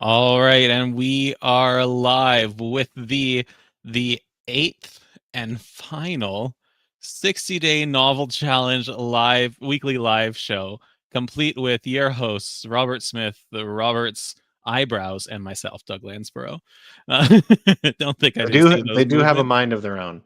All right, and we are live with the eighth and final 60-day novel challenge weekly live show, complete with your hosts Robert Smith, the Robert's eyebrows, and myself, Doug Lansborough. Don't think I They didn't do see those they do have a movements. mind of their own.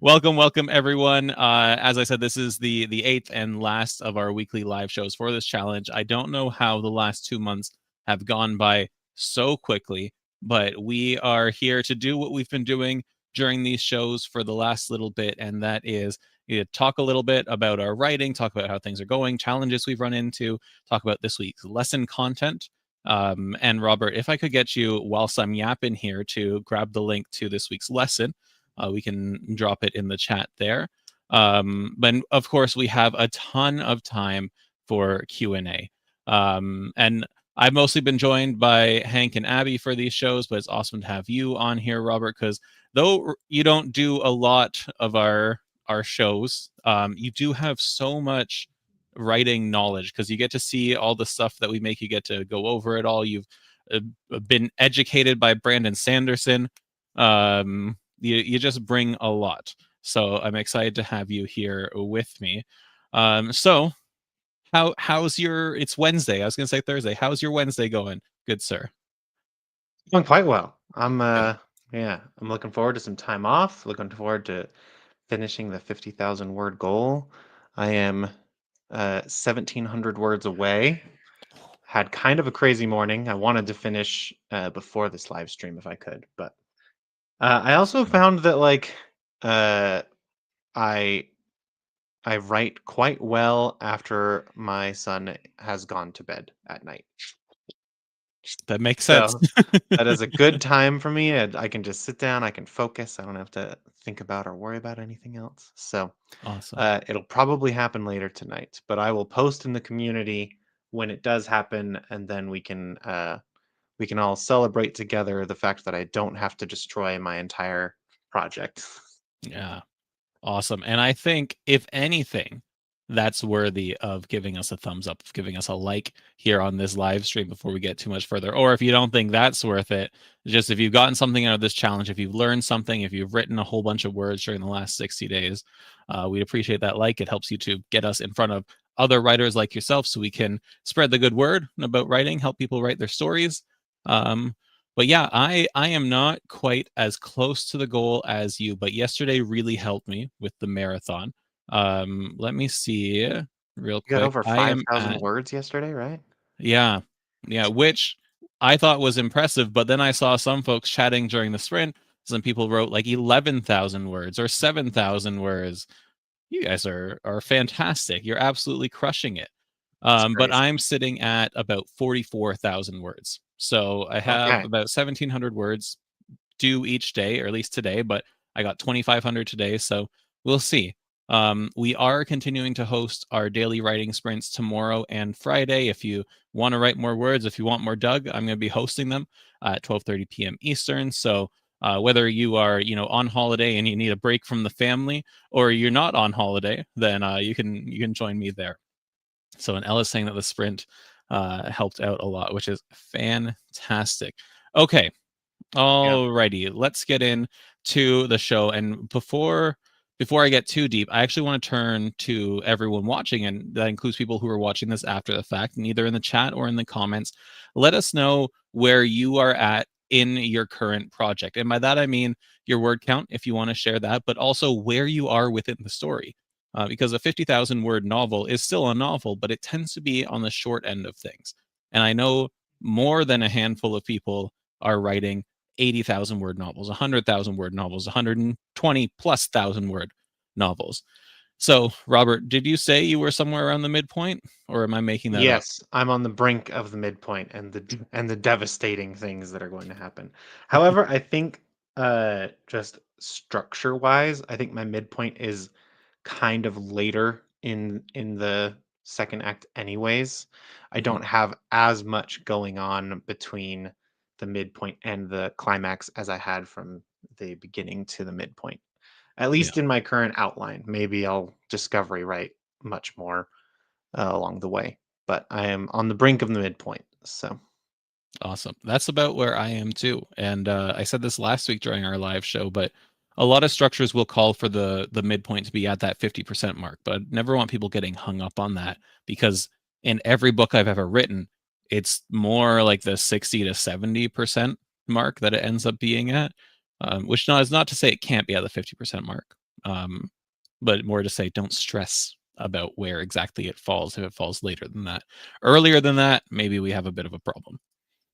Welcome everyone. As I said, this is the eighth and last of our weekly live shows for this challenge. I don't know how the last 2 months have gone by so quickly, but we are here to do what we've been doing during these shows for the last little bit, and that is talk a little bit about our writing, talk about how things are going, challenges we've run into, talk about this week's lesson content. And Robert, if I could get you, whilst I'm yapping here, to grab the link to this week's lesson, we can drop it in the chat there. But of course, we have a ton of time for Q&A. And I've mostly been joined by Hank and Abby for these shows, but it's awesome to have you on here, Robert, because though you don't do a lot of our shows, you do have so much writing knowledge because you get to see all the stuff that we make. You get to go over it all. You've been educated by Brandon Sanderson. You just bring a lot. So I'm excited to have you here with me. So how's your? It's Wednesday. I was gonna say Thursday. How's your Wednesday going, good sir? Going quite well. I'm Good. I'm looking forward to some time off. Looking forward to finishing the 50,000 word goal. I am 1,700 words away. Had kind of a crazy morning. I wanted to finish before this live stream if I could, but I also found that uh, I I write quite well after my son has gone to bed at night. That makes sense. So that is a good time for me. I can just sit down, I can focus. I don't have to think about or worry about anything else. So Awesome. it'll probably happen later tonight, but I will post in the community when it does happen, and then we can all celebrate together the fact that I don't have to destroy my entire project. Yeah. Awesome. And I think, if anything, that's worthy of giving us a thumbs up, of giving us a like here on this live stream before we get too much further. Or if you don't think that's worth it, just if you've gotten something out of this challenge, if you've learned something, if you've written a whole bunch of words during the last 60 days, we'd appreciate that like. It helps you to get us in front of other writers like yourself so we can spread the good word about writing, help people write their stories. But yeah, I am not quite as close to the goal as you, but yesterday really helped me with the marathon. Let me see real You got quick. over I am 5,000 at, words yesterday, right? yeah, yeah, which I thought was impressive, but then I saw some folks chatting during the sprint. Some people wrote like 11,000 words or 7,000 words. You guys are fantastic. You're absolutely crushing it. It's But crazy. I'm sitting at about 44,000 words. So I have Okay. about 1,700 words due each day, or at least today, but I got 2,500 today. So we'll see. We are continuing to host our daily writing sprints tomorrow and Friday. If you want to write more words, if you want more Doug, I'm going to be hosting them at 12:30 p.m. Eastern. So whether you are, on holiday and you need a break from the family, or you're not on holiday, then you can join me there. So, and Ella's saying that the sprint helped out a lot, which is fantastic. Okay, Yeah. alrighty, let's get in to the show. And before I get too deep, I actually want to turn to everyone watching, and that includes people who are watching this after the fact, and either in the chat or in the comments. Let us know where you are at in your current project. And by that I mean your word count, if you want to share that, but also where you are within the story. Because a 50,000 word novel is still a novel, but it tends to be on the short end of things. And I know more than a handful of people are writing 80,000 word novels, 100,000 word novels, 120 plus thousand word novels. So, Robert, did you say you were somewhere around the midpoint, or am I making that up? Yes, I'm on the brink of the midpoint and the devastating things that are going to happen. However, I think just structure-wise, I think my midpoint is kind of later in the second act anyways. I Mhm. don't have as much going on between the midpoint and the climax as I had from the beginning to the midpoint. At Yeah. least in my current outline. Maybe I'll discovery write much more along the way, but I am on the brink of the midpoint. So Awesome. That's about where I am too. And I said this last week during our live show, but a lot of structures will call for the midpoint to be at that 50% mark. But I never want people getting hung up on that, because in every book I've ever written, it's more like the 60 to 70% mark that it ends up being at. Which is not to say it can't be at the 50% mark, but more to say don't stress about where exactly it falls if it falls later than that. Earlier than that, maybe we have a bit of a problem.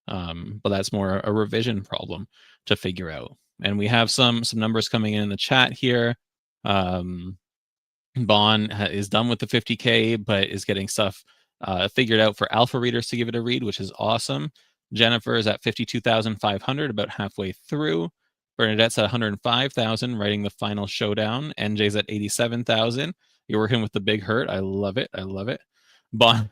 But that's more a revision problem to figure out. And we have some numbers coming in the chat here. Bon is done with the 50K, but is getting stuff figured out for alpha readers to give it a read, which is awesome. Jennifer is at 52,500, about halfway through. Bernadette's at 105,000, writing the final showdown. NJ's at 87,000. You're working with the big hurt. I love it. I love it. Bon,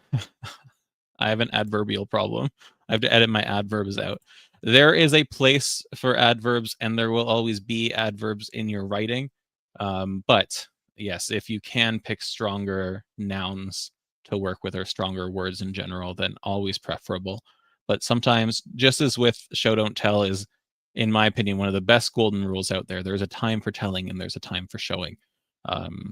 I have an adverbial problem. I have to edit my adverbs out. There is a place for adverbs, and there will always be adverbs in your writing. But yes, if you can pick stronger nouns to work with, or stronger words in general, then always preferable. But sometimes, just as with show don't tell is, in my opinion, one of the best golden rules out there, there's a time for telling and there's a time for showing.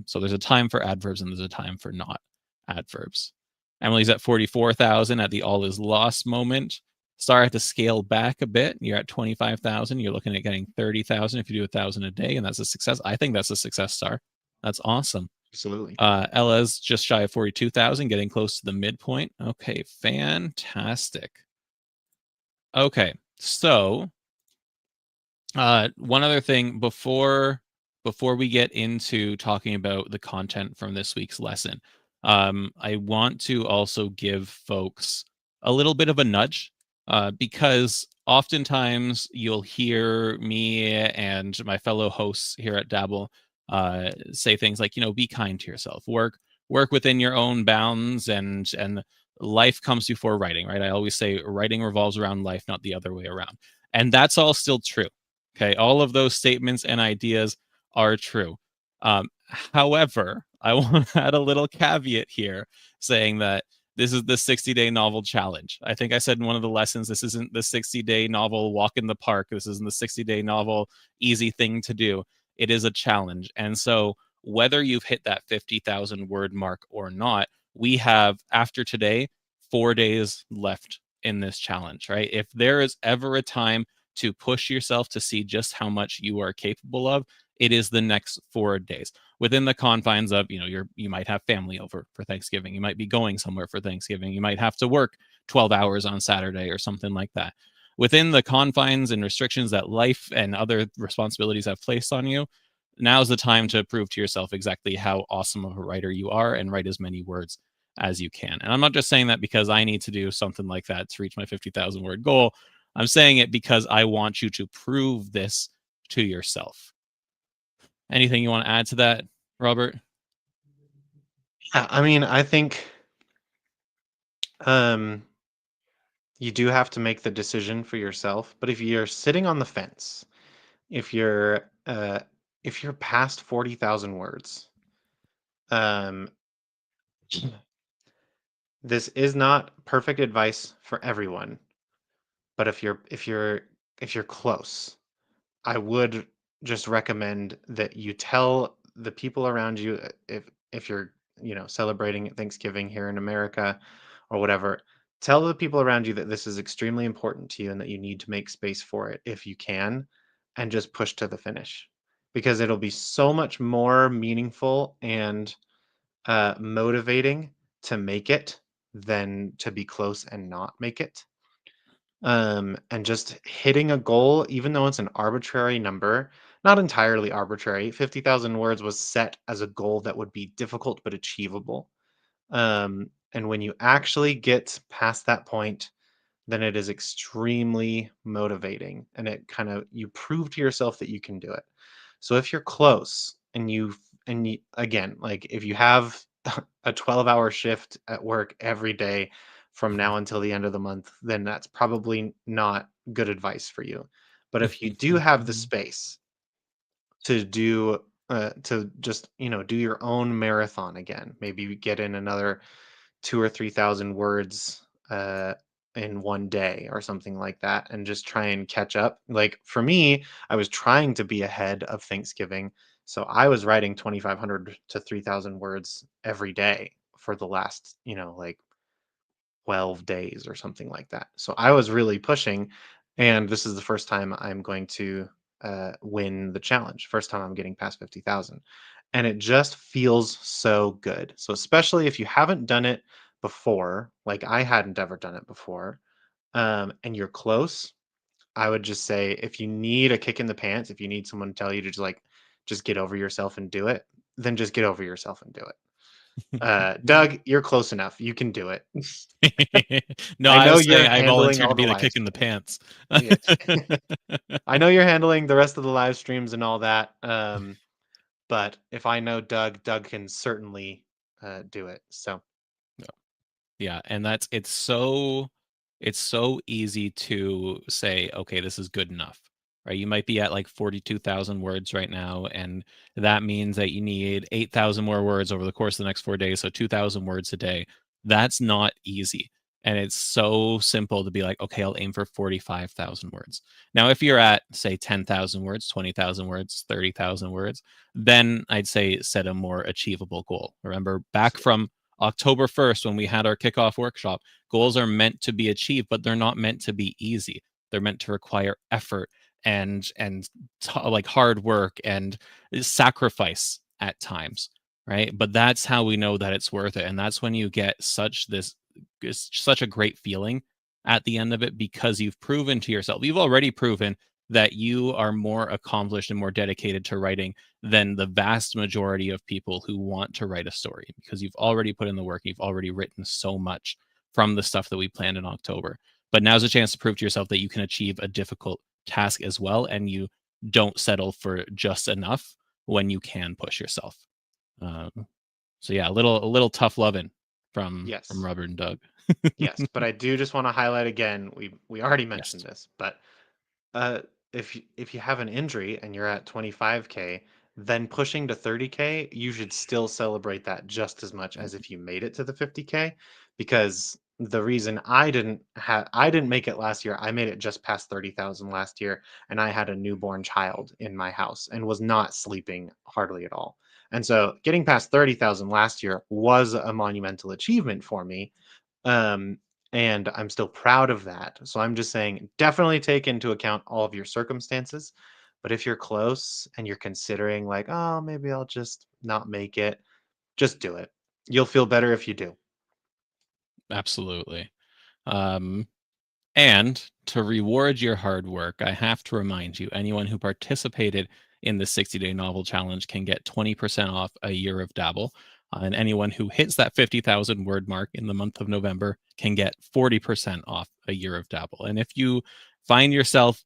So there's a time for adverbs and there's a time for not adverbs. Emily's at 44,000 at the all is lost moment. Star had to scale back a bit. You're at 25,000. You're looking at getting 30,000 if you do 1,000 a day, and that's a success. I think that's a success, Star. That's awesome. absolutely. Ella's just shy of 42,000, getting close to the midpoint. Okay, fantastic. Okay, so one other thing before we get into talking about the content from this week's lesson, I want to also give folks a little bit of a nudge, because oftentimes you'll hear me and my fellow hosts here at Dabble say things like, be kind to yourself, work within your own bounds, and life comes before writing, right? I always say writing revolves around life, not the other way around. And that's all still true. Okay, all of those statements and ideas are true. However, I want to add a little caveat here, saying that this is the 60-day novel challenge. I think I said in one of the lessons, this isn't the 60-day novel walk in the park. This isn't the 60-day novel easy thing to do. It is a challenge. And so whether you've hit that 50,000 word mark or not, we have, after today, 4 days left in this challenge, right? If there is ever a time to push yourself to see just how much you are capable of, it is the next 4 days, within the confines of, you might have family over for Thanksgiving, you might be going somewhere for Thanksgiving, you might have to work 12 hours on Saturday or something like that. Within the confines and restrictions that life and other responsibilities have placed on you, now's the time to prove to yourself exactly how awesome of a writer you are and write as many words as you can. And I'm not just saying that because I need to do something like that to reach my 50,000 word goal. I'm saying it because I want you to prove this to yourself. Anything you want to add to that, Robert? Yeah, I mean, I think you do have to make the decision for yourself. But if you're sitting on the fence, if you're uh, if you're past 40,000 words, um, this is not perfect advice for everyone. But if you're close, I would just recommend that you tell the people around you, if you're, celebrating Thanksgiving here in America or whatever, tell the people around you that this is extremely important to you and that you need to make space for it if you can, and just push to the finish, because it'll be so much more meaningful and motivating to make it than to be close and not make it. And just hitting a goal, even though it's an arbitrary number, not entirely arbitrary. 50,000 words was set as a goal that would be difficult but achievable. And when you actually get past that point, then it is extremely motivating, and you prove to yourself that you can do it. So if you're close and you again, like if you have a 12-hour shift at work every day from now until the end of the month, then that's probably not good advice for you. But if you do have the space to do to just, do your own marathon again, maybe get in another 2 or 3,000 words in one day or something like that and just try and catch up. Like for me, I was trying to be ahead of Thanksgiving. So I was writing 2,500 to 3,000 words every day for the last, like 12 days or something like that. So I was really pushing. And this is the first time I'm going to win the challenge. First time I'm getting past 50,000. And it just feels so good. So, especially if you haven't done it before, like I hadn't ever done it before, and you're close, I would just say if you need a kick in the pants, if you need someone to tell you to just get over yourself and do it, then just get over yourself and do it. Doug, you're close enough. You can do it. No, I I know was saying you're I handling volunteered to all the be the live kick in the streams. pants. Yeah. I know you're handling the rest of the live streams and all that. But if I know Doug, Doug can certainly do it. So Yeah, and it's so easy to say, okay, this is good enough, right? You might be at like 42,000 words right now, and that means that you need 8,000 more words over the course of the next 4 days, so 2,000 words a day. That's not easy. And it's so simple to be like, okay, I'll aim for 45,000 words. Now, if you're at, say, 10,000 words, 20,000 words, 30,000 words, then I'd say set a more achievable goal. Remember, back from October 1st, when we had our kickoff workshop, goals are meant to be achieved, but they're not meant to be easy. They're meant to require effort and like hard work and sacrifice at times, right? But that's how we know that it's worth it, and that's when you get such a great feeling at the end of it, because you've proven to yourself, you've already proven that you are more accomplished and more dedicated to writing than the vast majority of people who want to write a story, because you've already put in the work, you've already written so much from the stuff that we planned in October. But now's a chance to prove to yourself that you can achieve a difficult task as well, and you don't settle for just enough when you can push yourself. Um, so yeah, a little tough loving from yes, Robert and Doug. yes. But I do just want to highlight again. We already Yes. mentioned this, but Uh, if you have an injury and you're at 25K, then pushing to 30K, you should still celebrate that just as much as if you made it to the 50K, because the reason I didn't make it last year, I made it just past 30,000 last year, and I had a newborn child in my house and was not sleeping hardly at all. And so getting past 30,000 last year was a monumental achievement for me. Um, and I'm still proud of that. So I'm just saying, definitely take into account all of your circumstances. But if you're close and you're considering, like, oh, maybe I'll just not make it, just do it. You'll feel better if you do. Absolutely. Um, And to reward your hard work, I have to remind you, anyone who participated in the 60-day novel challenge can get 20% off a year of Dabble. And anyone who hits that 50,000 word mark in the month of November can get 40% off a year of Dabble. And if you find yourself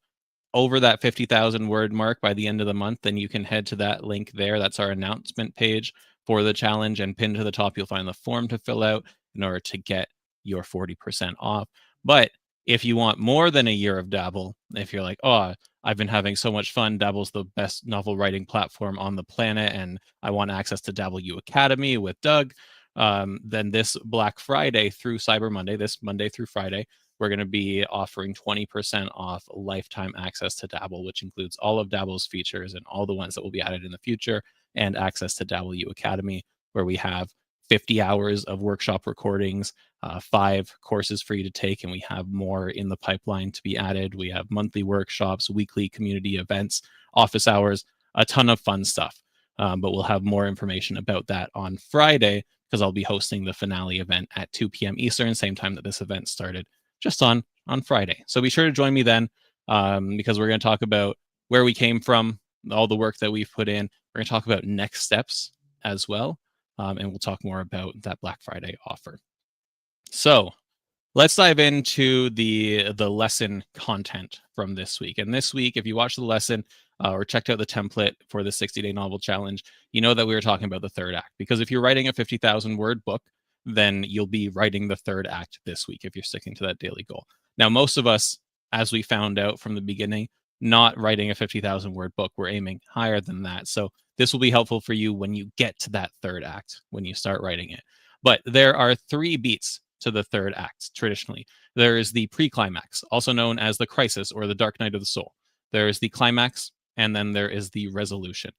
over that 50,000 word mark by the end of the month, then you can head to that link there. That's our announcement page for the challenge. And pinned to the top, you'll find the form to fill out in order to get your 40% off. But if you want more than a year of Dabble, if you're like, oh, I've been having so much fun, Dabble's the best novel writing platform on the planet, and I want access to Dabble U Academy with Doug, then this Black Friday through Cyber Monday, this Monday through Friday, we're going to be offering 20% off lifetime access to Dabble, which includes all of Dabble's features and all the ones that will be added in the future, and access to Dabble U Academy, where we have 50 hours of workshop recordings, 5 courses for you to take, and we have more in the pipeline to be added. We have monthly workshops, weekly community events, office hours, a ton of fun stuff. But we'll have more information about that on Friday, because I'll be hosting the finale event at 2 p.m. Eastern, same time that this event started, just on Friday. So be sure to join me then, because we're going to talk about where we came from, all the work that we've put in. We're going to talk about next steps as well, and we'll talk more about that Black Friday offer. So let's dive into the lesson content from this week. And this week, if you watched the lesson or checked out the template for the 60-day novel challenge, you know that we were talking about the third act. Because if you're writing a 50,000 word book, then you'll be writing the third act this week if you're sticking to that daily goal. Now, most of us, as we found out from the beginning, not writing a 50,000 word book, we're aiming higher than that. So this will be helpful for you when you get to that third act, when you start writing it. But there are 3 beats to the third act traditionally. There is the pre-climax, also known as the crisis or the dark night of the soul. There is the climax, and then there is the resolution.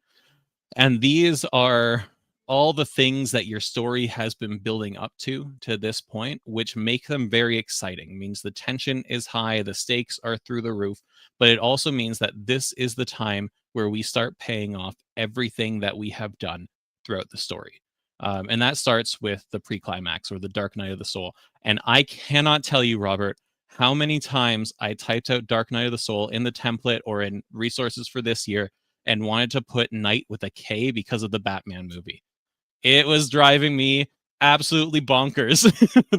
And these are all the things that your story has been building up to this point, which make them very exciting. It means the tension is high, the stakes are through the roof, but it also means that this is the time where we start paying off everything that we have done throughout the story. And that starts with the pre-climax or the dark night of the soul. And I cannot tell you, Robert, how many times I typed out Dark Night of the Soul in the template or in resources for this year and wanted to put Night with a K because of the Batman movie. It was driving me absolutely bonkers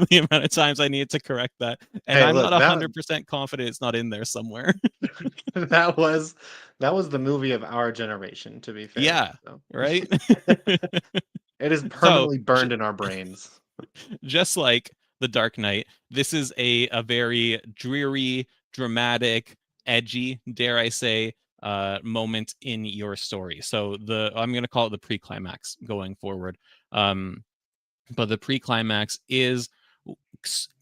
the amount of times I needed to correct that. And Hey, I'm not look, that 100% confident it's not in there somewhere. that was that was the movie of our generation, to be fair. Yeah, So right? it is So, permanently burned in our brains. just like The Dark Knight, this is a very dreary, dramatic, edgy, dare I say, moment in your story. So I'm going to call it the pre-climax going forward. Um, but the pre-climax is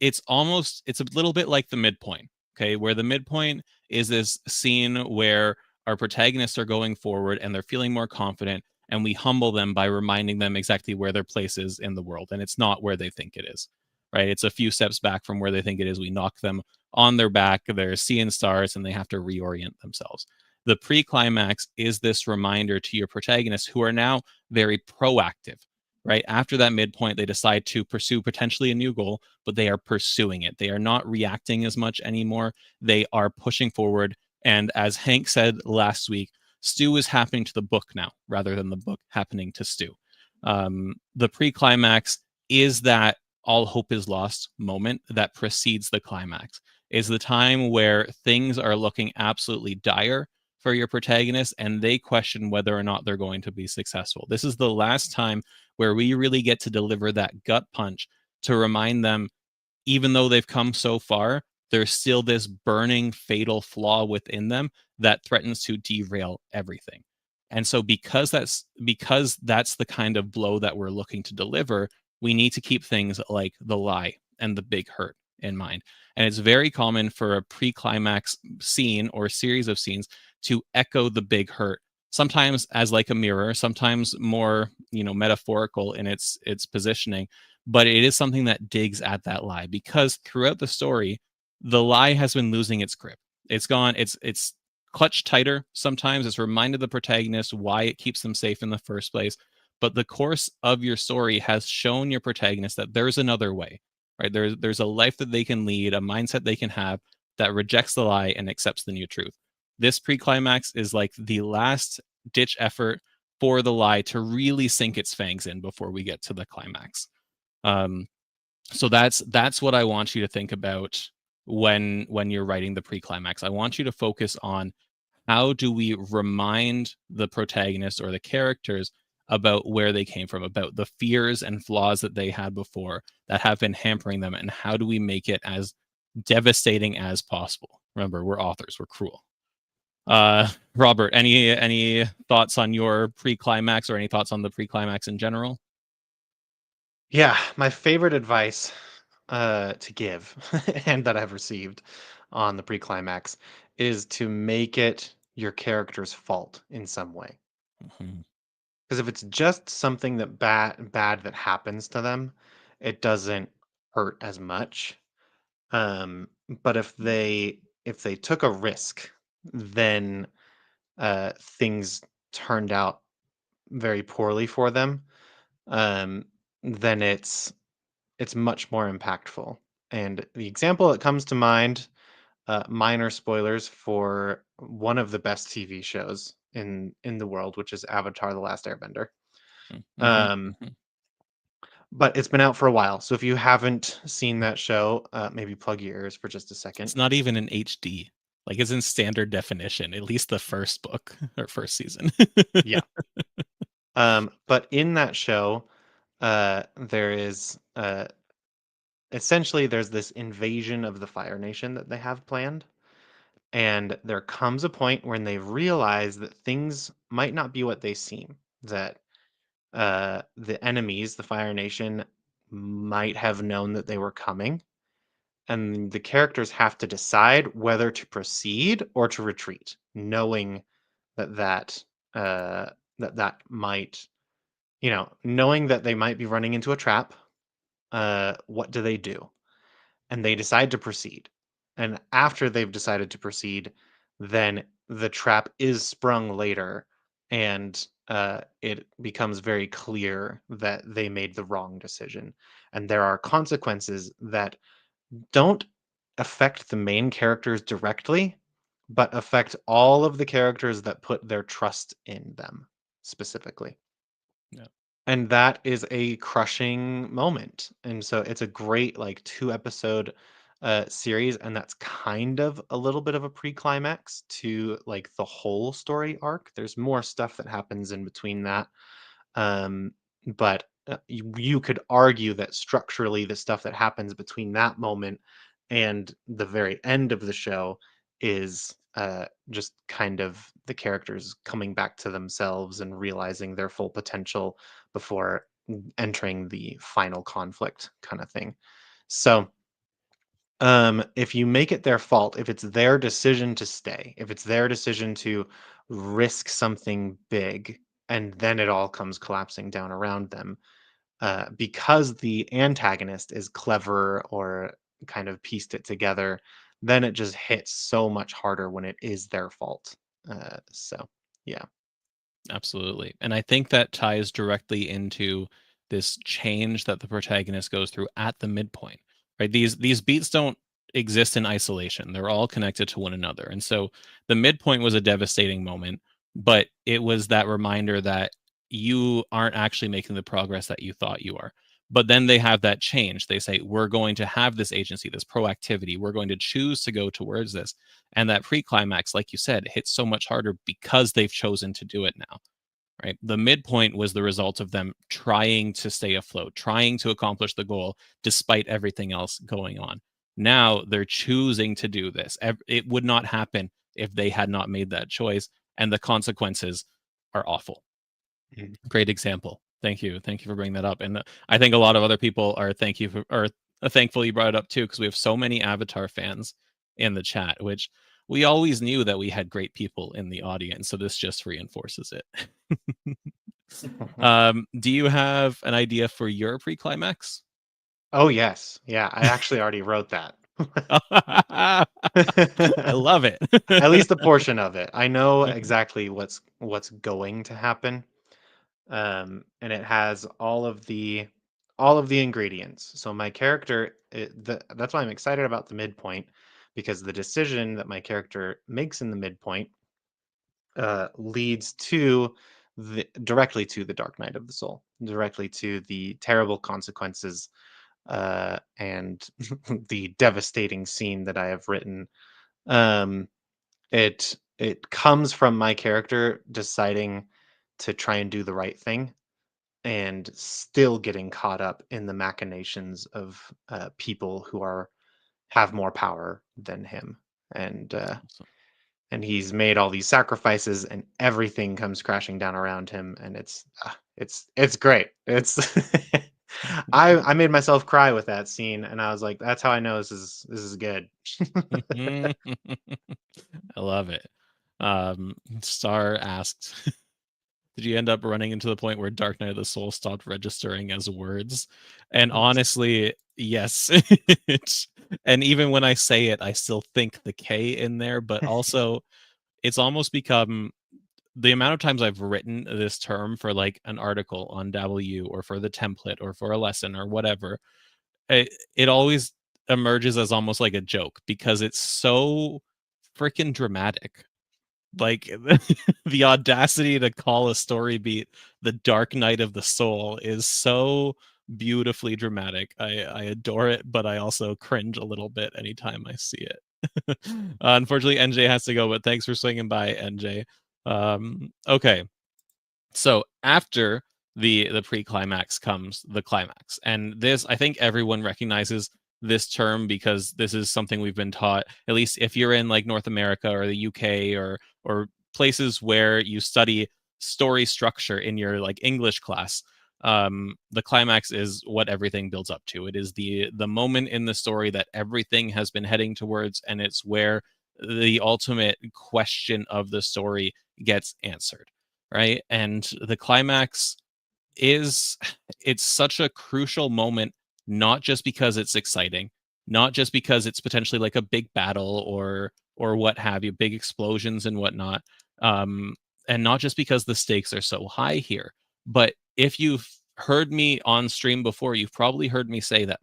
it's a little bit like the midpoint, okay, where the midpoint is this scene where our protagonists are going forward and they're feeling more confident, and we humble them by reminding them exactly where their place is in the world, and it's not where they think it is, right? It's a few steps back from where they think it is. We knock them on their back, they're seeing stars, and they have to reorient themselves. The pre-climax is this reminder to your protagonists, who are now very proactive, right? After that midpoint, they decide to pursue potentially a new goal, but they are pursuing it. They are not reacting as much anymore. They are pushing forward. And as Hank said last week, Stu is happening to the book now rather than the book happening to Stu. The pre climax is that all hope is lost moment that precedes the climax, is the time where things are looking absolutely dire for your protagonist and they question whether or not they're going to be successful. This is the last time where we really get to deliver that gut punch to remind them, even though they've come so far, there's still this burning fatal flaw within them that threatens to derail everything. And so because that's the kind of blow that we're looking to deliver, we need to keep things like the lie and the big hurt in mind. And it's very common for a pre-climax scene or series of scenes to echo the big hurt, sometimes as like a mirror, sometimes more, metaphorical in its positioning, but it is something that digs at that lie, because throughout the story the lie has been losing its grip. It's clutched tighter. Sometimes it's reminded the protagonist why it keeps them safe in the first place, but the course of your story has shown your protagonist that there's another way, right? There's a life that they can lead, a mindset they can have that rejects the lie and accepts the new truth. This pre-climax is like the last ditch effort for the lie to really sink its fangs in before we get to the climax. um, so that's what I want you to think about when you're writing the pre-climax. I want you to focus on, how do we remind the protagonist or the characters about where they came from, about the fears and flaws that they had before that have been hampering them, and how do we make it as devastating as possible? Remember, we're authors, we're cruel. Robert, any thoughts on your pre-climax, or any thoughts on the pre-climax in general? Yeah, my favorite advice to give and that I've received on the pre-climax is to make it your character's fault in some way. Mhm. Because if it's just something that bad that happens to them, it doesn't hurt as much. But if they took a risk, then things turned out very poorly for them. Um, then it's much more impactful. And the example that comes to mind, minor spoilers for one of the best TV shows in the world, which is Avatar: The Last Airbender. Mhm, Um, mhm. but it's been out for a while, so if you haven't seen that show, maybe plug your ears for just a second. It's not even in HD. Like, it's in standard definition, at least the first book or first season. Yeah. But in that show, there is essentially there's this invasion of the Fire Nation that they have planned. And there comes a point when they realize that things might not be what they seem, that the enemies, the Fire Nation, might have known that they were coming, and the characters have to decide whether to proceed or to retreat, knowing that uh, that might, knowing that they might be running into a trap. What do they do? And they decide to proceed. And after they've decided to proceed, then the trap is sprung later, and it becomes very clear that they made the wrong decision. And there are consequences that don't affect the main characters directly, but affect all of the characters that put their trust in them specifically. Yeah. And that is a crushing moment. And so it's a great like 2 episode series, and that's kind of a little bit of a pre-climax to like the whole story arc. There's more stuff that happens in between that. Um, but you could argue that structurally, the stuff that happens between that moment and the very end of the show is just kind of the characters coming back to themselves and realizing their full potential before entering the final conflict kind of thing. So, if you make it their fault, if it's their decision to stay, if it's their decision to risk something big, and then it all comes collapsing down around them, because the antagonist is clever or kind of pieced it together, then it just hits so much harder when it is their fault. So, yeah. Absolutely. And I think that ties directly into this change that the protagonist goes through at the midpoint. Right? These beats don't exist in isolation. They're all connected to one another. And so the midpoint was a devastating moment, but it was that reminder that you aren't actually making the progress that you thought you are. But then they have that change. They say, we're going to have this agency, this proactivity. We're going to choose to go towards this. And that pre-climax, like you said, hits so much harder because they've chosen to do it now. Right. The midpoint was the result of them trying to stay afloat, trying to accomplish the goal despite everything else going on. Now they're choosing to do this. It would not happen if they had not made that choice, and the consequences are awful. Mhm. Great example. Thank you. Thank you for bringing that up. And I think a lot of other people are thankful you brought it up too, because we have so many Avatar fans in the chat, which we always knew that we had great people in the audience. So this just reinforces it. Do you have an idea for your pre-climax? Oh, yes. Yeah, I actually already wrote that. I love it. At least a portion of it. I know exactly what's going to happen. And it has all of the ingredients. So my character, that's why I'm excited about the midpoint, because the decision that my character makes in the midpoint leads to directly to the dark night of the soul, directly to the terrible consequences and the devastating scene that I have written. Um, it comes from my character deciding to try and do the right thing, and still getting caught up in the machinations of people who have more power than him, and uh, Awesome. and he's made all these sacrifices, and everything comes crashing down around him, and it's great. It's I made myself cry with that scene, and I was like, that's how I know this is good. I love it. Star asked, did you end up running into the point where Dark Night of the Soul stopped registering as words? And honestly, yes. And even when I say it, I still think the K in there, but also it's almost become the amount of times I've written this term for like an article on Dabble or for the template or for a lesson or whatever, it always emerges as almost like a joke because it's so freaking dramatic. Like the audacity to call a story beat the Dark Night of the Soul is so beautifully dramatic. I adore it, but I also cringe a little bit anytime I see it. Unfortunately, NJ has to go, but thanks for swinging by, NJ. Okay, so after the pre-climax comes the climax, and this, I think everyone recognizes this term because this is something we've been taught, at least if you're in like North America or the UK or places where you study story structure in your like English class. The climax is what everything builds up to. It is the moment in the story that everything has been heading towards, and it's where the ultimate question of the story gets answered, right? And the climax is it's such a crucial moment, not just because it's exciting, not just because it's potentially like a big battle or what have you, big explosions and whatnot, um, and not just because the stakes are so high here. But if you've heard me on stream before, you've probably heard me say that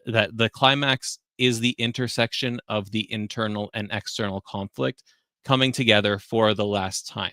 the climax is the intersection of the internal and external conflict coming together for the last time.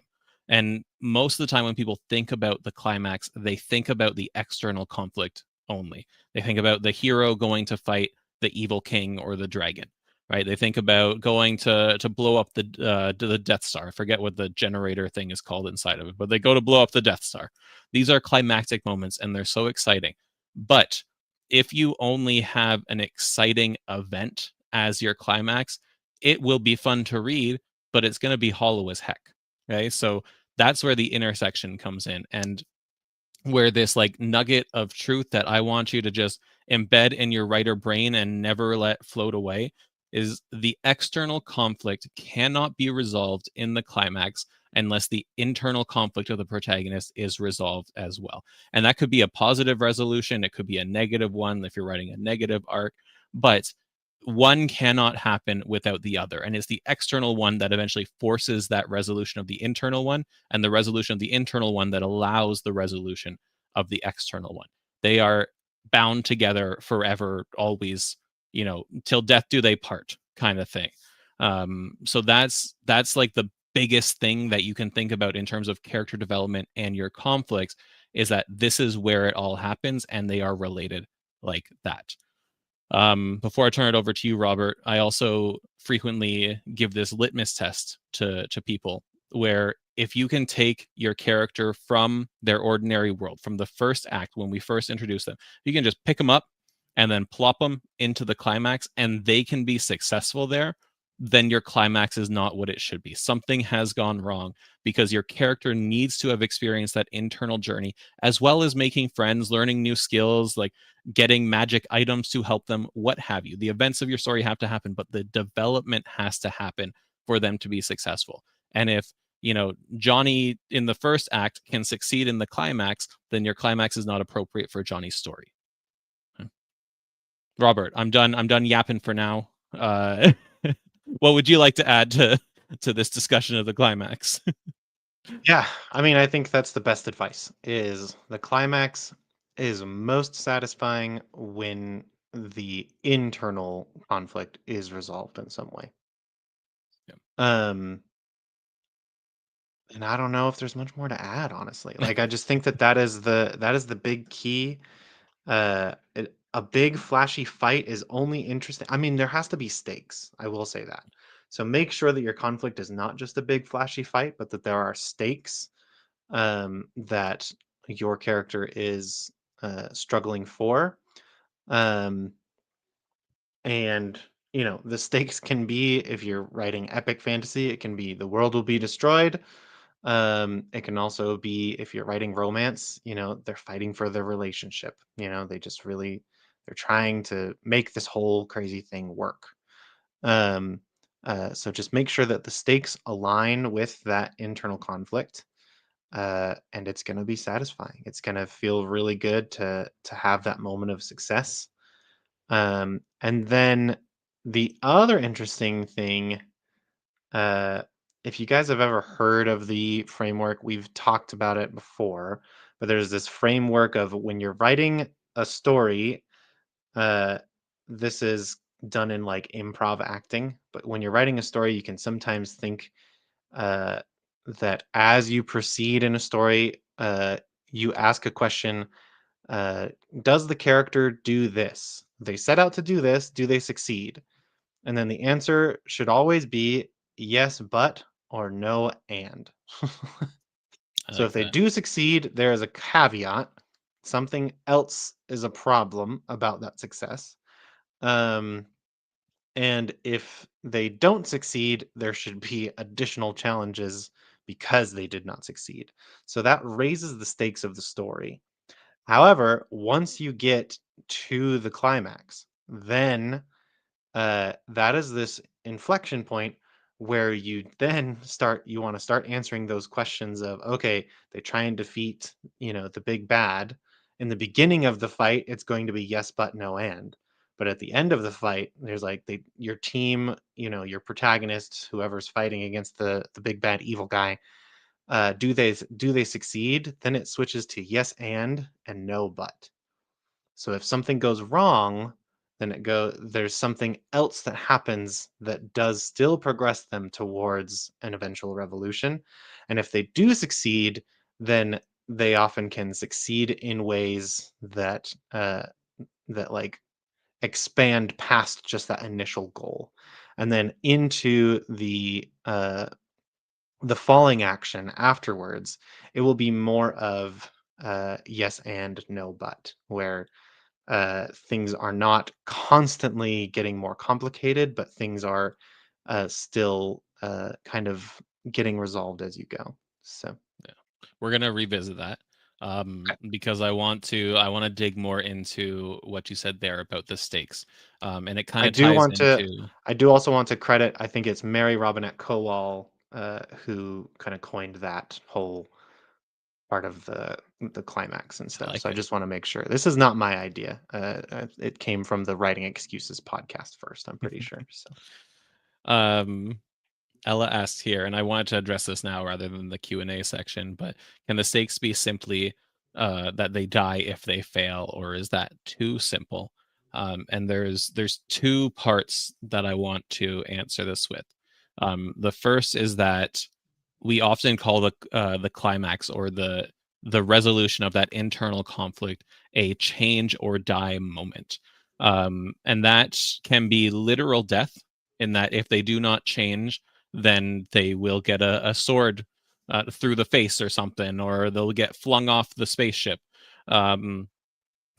And most of the time, when people think about the climax, they think about the external conflict only. They think about the hero going to fight the evil king or the dragon, right? They think about going to blow up the Death Star. I forget what the generator thing is called inside of it, but they go to blow up the Death Star. These are climactic moments, and they're so exciting. But if you only have an exciting event as your climax, it will be fun to read, but it's going to be hollow as heck. Okay. So that's where the intersection comes in. And where this like nugget of truth that I want you to just embed in your writer brain and never let float away is the external conflict cannot be resolved in the climax unless the internal conflict of the protagonist is resolved as well. And that could be a positive resolution, it could be a negative one if you're writing a negative arc, but one cannot happen without the other. And it's the external one that eventually forces that resolution of the internal one, and the resolution of the internal one that allows the resolution of the external one. They are bound together forever, always, till death do they part kind of thing. So that's like the biggest thing that you can think about in terms of character development and your conflicts, is that this is where it all happens and they are related like that. Before I turn it over to you, Robert, I also frequently give this litmus test to people, where if you can take your character from their ordinary world, from the first act when we first introduce them, you can just pick them up and then plop them into the climax, and they can be successful there, then your climax is not what it should be. Something has gone wrong, because your character needs to have experienced that internal journey, as well as making friends, learning new skills, like getting magic items to help them, what have you. The events of your story have to happen, but the development has to happen for them to be successful. And if Johnny in the first act can succeed in the climax, then your climax is not appropriate for Johnny's story. Robert, I'm done yapping for now. What would you like to add to this discussion of the climax? Yeah, I mean, I think that's the best advice. Is the climax is most satisfying when the internal conflict is resolved in some way. Yeah. Um, and I don't know if there's much more to add, honestly. Like, I just think that is the big key. A big flashy fight is only interesting. I mean, there has to be stakes. I will say that. So make sure that your conflict is not just a big flashy fight, but that there are stakes, that your character is struggling for. Um, and the stakes can be, if you're writing epic fantasy, it can be the world will be destroyed. It can also be, if you're writing romance, they're fighting for their relationship. They just really, they're trying to make this whole crazy thing work. Um, so just make sure that the stakes align with that internal conflict, and it's going to be satisfying. It's going to feel really good to have that moment of success. And then the other interesting thing, uh, if you guys have ever heard of the framework, we've talked about it before, but there's this framework of when you're writing a story, uh, this is done in like improv acting, but when you're writing a story, you can sometimes think, uh, that as you proceed in a story, you ask a question, uh, does the character do this? They set out to do this, do they succeed? And then the answer should always be yes, but, or no, and. I So like if they that. do succeed, there is a caveat. Something else is a problem about that success. Um, and if they don't succeed, there should be additional challenges because they did not succeed. So that raises the stakes of the story. However, once you get to the climax, then that is this inflection point where you then you want to start answering those questions of, okay, they try and defeat, the big bad. In the beginning of the fight, it's going to be yes, but no, and. But at the end of the fight, there's like your team, your protagonist, whoever's fighting against the big bad evil guy, do they succeed? Then it switches to yes and no but. So if something goes wrong, then there's something else that happens that does still progress them towards an eventual revolution. And if they do succeed, then they often can succeed in ways that like expand past just that initial goal. And then into the falling action afterwards, it will be more of yes and no but, where things are not constantly getting more complicated, but things are still kind of getting resolved as you go. So Yeah. We're gonna revisit that because I want to dig more into what you said there about the stakes, and it kind I of do ties want to. into I do also want to credit. I think it's Mary Robinette Kowal who kind of coined that whole part of the climax and I stuff. like So I it. just want to make sure this is not my idea. It came from the Writing Excuses podcast first. I'm pretty sure. So um, Ella asked here, and I wanted to address this now rather than the Q&A section, but can the stakes be simply that they die if they fail, or is that too simple? And there's two parts that I want to answer this with. The first is that we often call the climax or the resolution of that internal conflict a change or die moment, and that can be literal death. In that, if they do not change, then they will get a sword through the face or something, or they'll get flung off the spaceship. Um,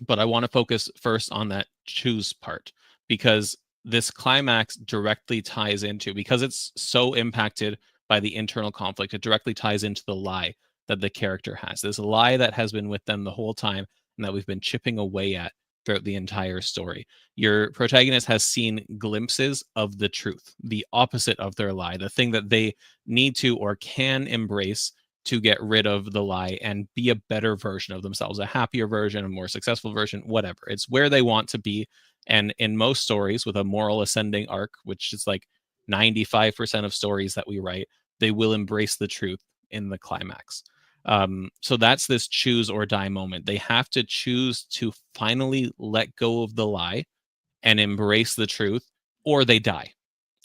but I want to focus first on that choose part, because this climax directly ties into, because it's so impacted by the internal conflict, it directly ties into the lie that the character has. This lie that has been with them the whole time and that we've been chipping away at throughout the entire story. Your protagonist has seen glimpses of the truth, the opposite of their lie, the thing that they need to or can embrace to get rid of the lie and be a better version of themselves, a happier version, a more successful version, whatever. It's where they want to be. And in most stories with a moral ascending arc, which is like 95% of stories that we write, they will embrace the truth in the climax. So that's this choose or die moment. They have to choose to finally let go of the lie and embrace the truth, or they die,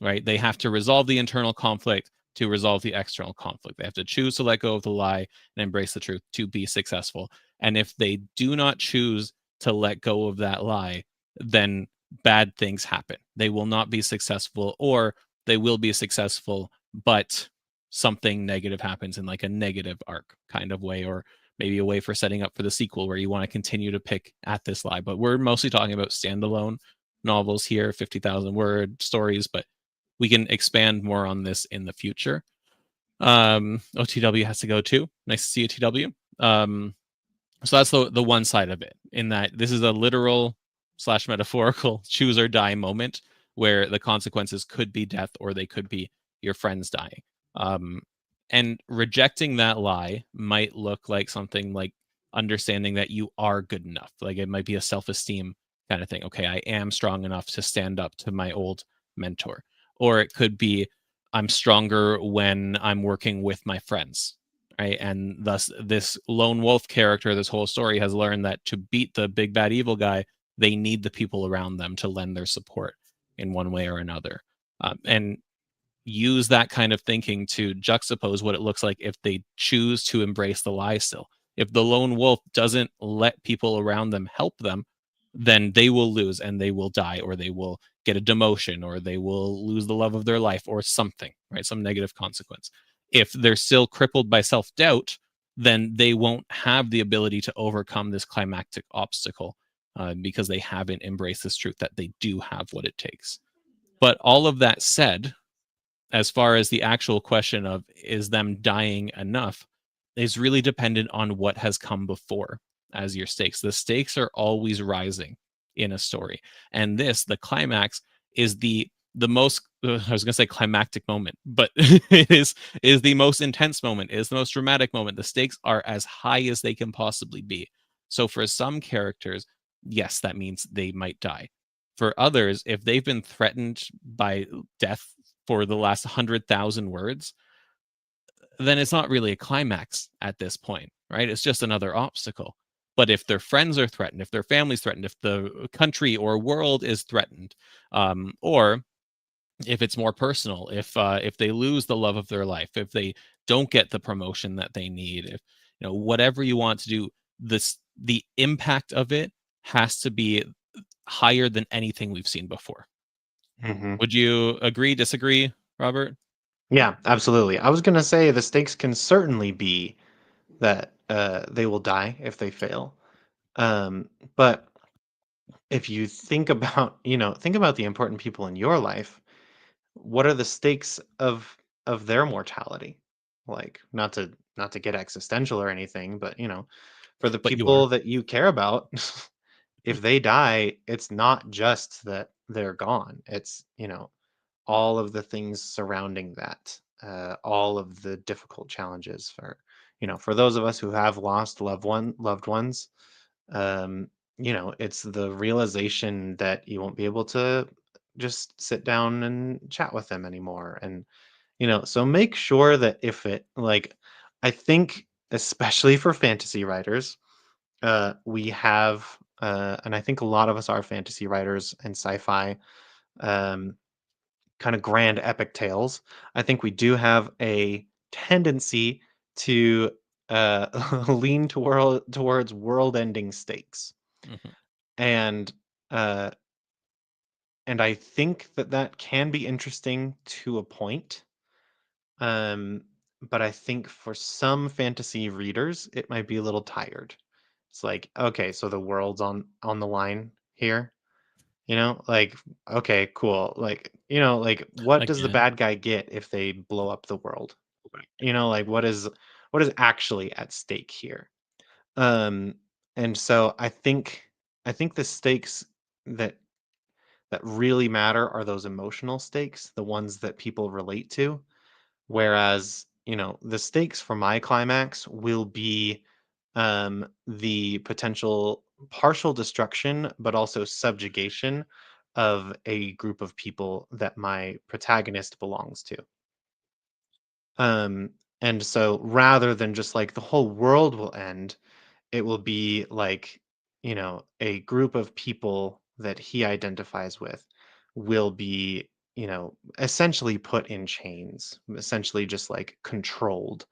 right? They have to resolve the internal conflict to resolve the external conflict. They have to choose to let go of the lie and embrace the truth to be successful. And if they do not choose to let go of that lie, then bad things happen. They will not be successful, or they will be successful, but something negative happens in like a negative arc kind of way, or maybe a way for setting up for the sequel where you want to continue to pick at this lie. But we're mostly talking about standalone novels here, 50,000 word stories, but we can expand more on this in the future. OTW has to go too. Nice to see you, TW. So that's the one side of it, in that this is a literal slash metaphorical choose or die moment where the consequences could be death or they could be your friends dying. Um, and rejecting that lie might look like something like understanding that you are good enough. Like it might be a self-esteem kind of thing. Okay, I am strong enough to stand up to my old mentor. Or it could be I'm stronger when I'm working with my friends, right? And thus, this lone wolf character, this whole story has learned that to beat the big bad evil guy, they need the people around them to lend their support in one way or another. And use that kind of thinking to juxtapose what it looks like if they choose to embrace the lie still. If the lone wolf doesn't let people around them help them, then they will lose and they will die, or they will get a demotion, or they will lose the love of their life, or something, right? Some negative consequence. If they're still crippled by self doubt, then they won't have the ability to overcome this climactic obstacle because they haven't embraced this truth that they do have what it takes. But all of that said, as far as the actual question of is them dying enough, is really dependent on what has come before. as your stakes. The stakes are always rising in a story. And this, the climax, is the most I was going to say climactic moment, but it is the most intense moment, is the most dramatic moment. The stakes are as high as they can possibly be. So for some characters, yes, that means they might die. For others, if they've been threatened by death for the last 100,000 words, then it's not really a climax at this point, right? It's just another obstacle. But if their friends are threatened, if their family's threatened, if the country or world is threatened, or if it's more personal, if they lose the love of their life, if they don't get the promotion that they need, if whatever you want to do, the impact of it has to be higher than anything we've seen before. Hmm. Would you agree, disagree, Robert? Yeah, absolutely. I was gonna say the stakes can certainly be that they will die if they fail. But if you think about, think about the important people in your life, what are the stakes of their mortality? Like, not to get existential or anything, but for the But you are. people that you care about, if they die, it's not just that they're gone. It's, all of the things surrounding that, all of the difficult challenges for those of us who have lost loved ones. um, it's the realization that you won't be able to just sit down and chat with them anymore. And, so make sure that if it, like, I think, especially for fantasy writers, we have, and I think a lot of us are fantasy writers and sci-fi, um, kind of grand epic tales. I think we do have a tendency to lean towards world-ending stakes. Mhm. And uh and I think that that can be interesting to a point. Um but I think for some fantasy readers it might be a little tired. It's like, okay, so the world's on the line here, like, okay, cool. Like, like, what does the Again, bad guy get if they blow up the world? Like, what is actually at stake here? Um and so I think the stakes that that really matter are those emotional stakes, the ones that people relate to. Whereas, the stakes for my climax will be the potential partial destruction, but also subjugation of a group of people that my protagonist belongs to. Um, and so rather than just like the whole world will end, it will be like, a group of people that he identifies with will be, essentially put in chains, essentially just like controlled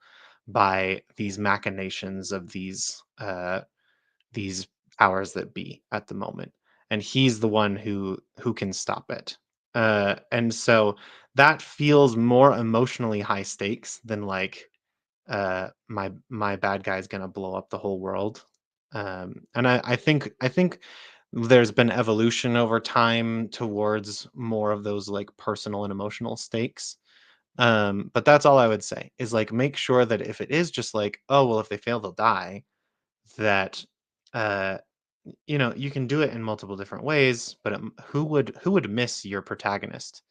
by these machinations of these powers that be at the moment. And he's the one who can stop it. And so that feels more emotionally high stakes than like, my bad guy's gonna blow up the whole world. And I think there's been evolution over time towards more of those like personal and emotional stakes. But that's all I would say is like make sure that if it is just like, oh well, if they fail, they'll die, that uh you can do it in multiple different ways. But who would miss your protagonist?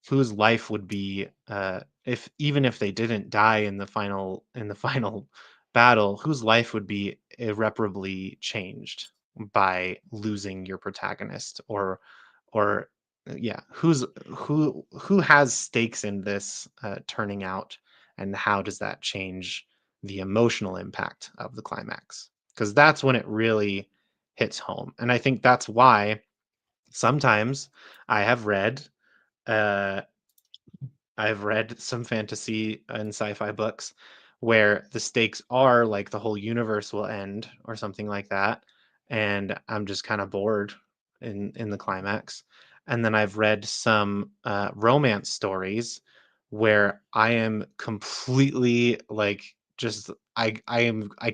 Whose life would be, if even if they didn't die in the final battle, whose life would be irreparably changed by losing your protagonist? Or yeah, who has stakes in this turning out, and how does that change the emotional impact of the climax? Because that's when it really hits home. And I think that's why sometimes I have read, uh I've read some fantasy and sci-fi books where the stakes are like the whole universe will end or something like that, and I'm just kind of bored in the climax. And then I've read some romance stories where I am completely like, just I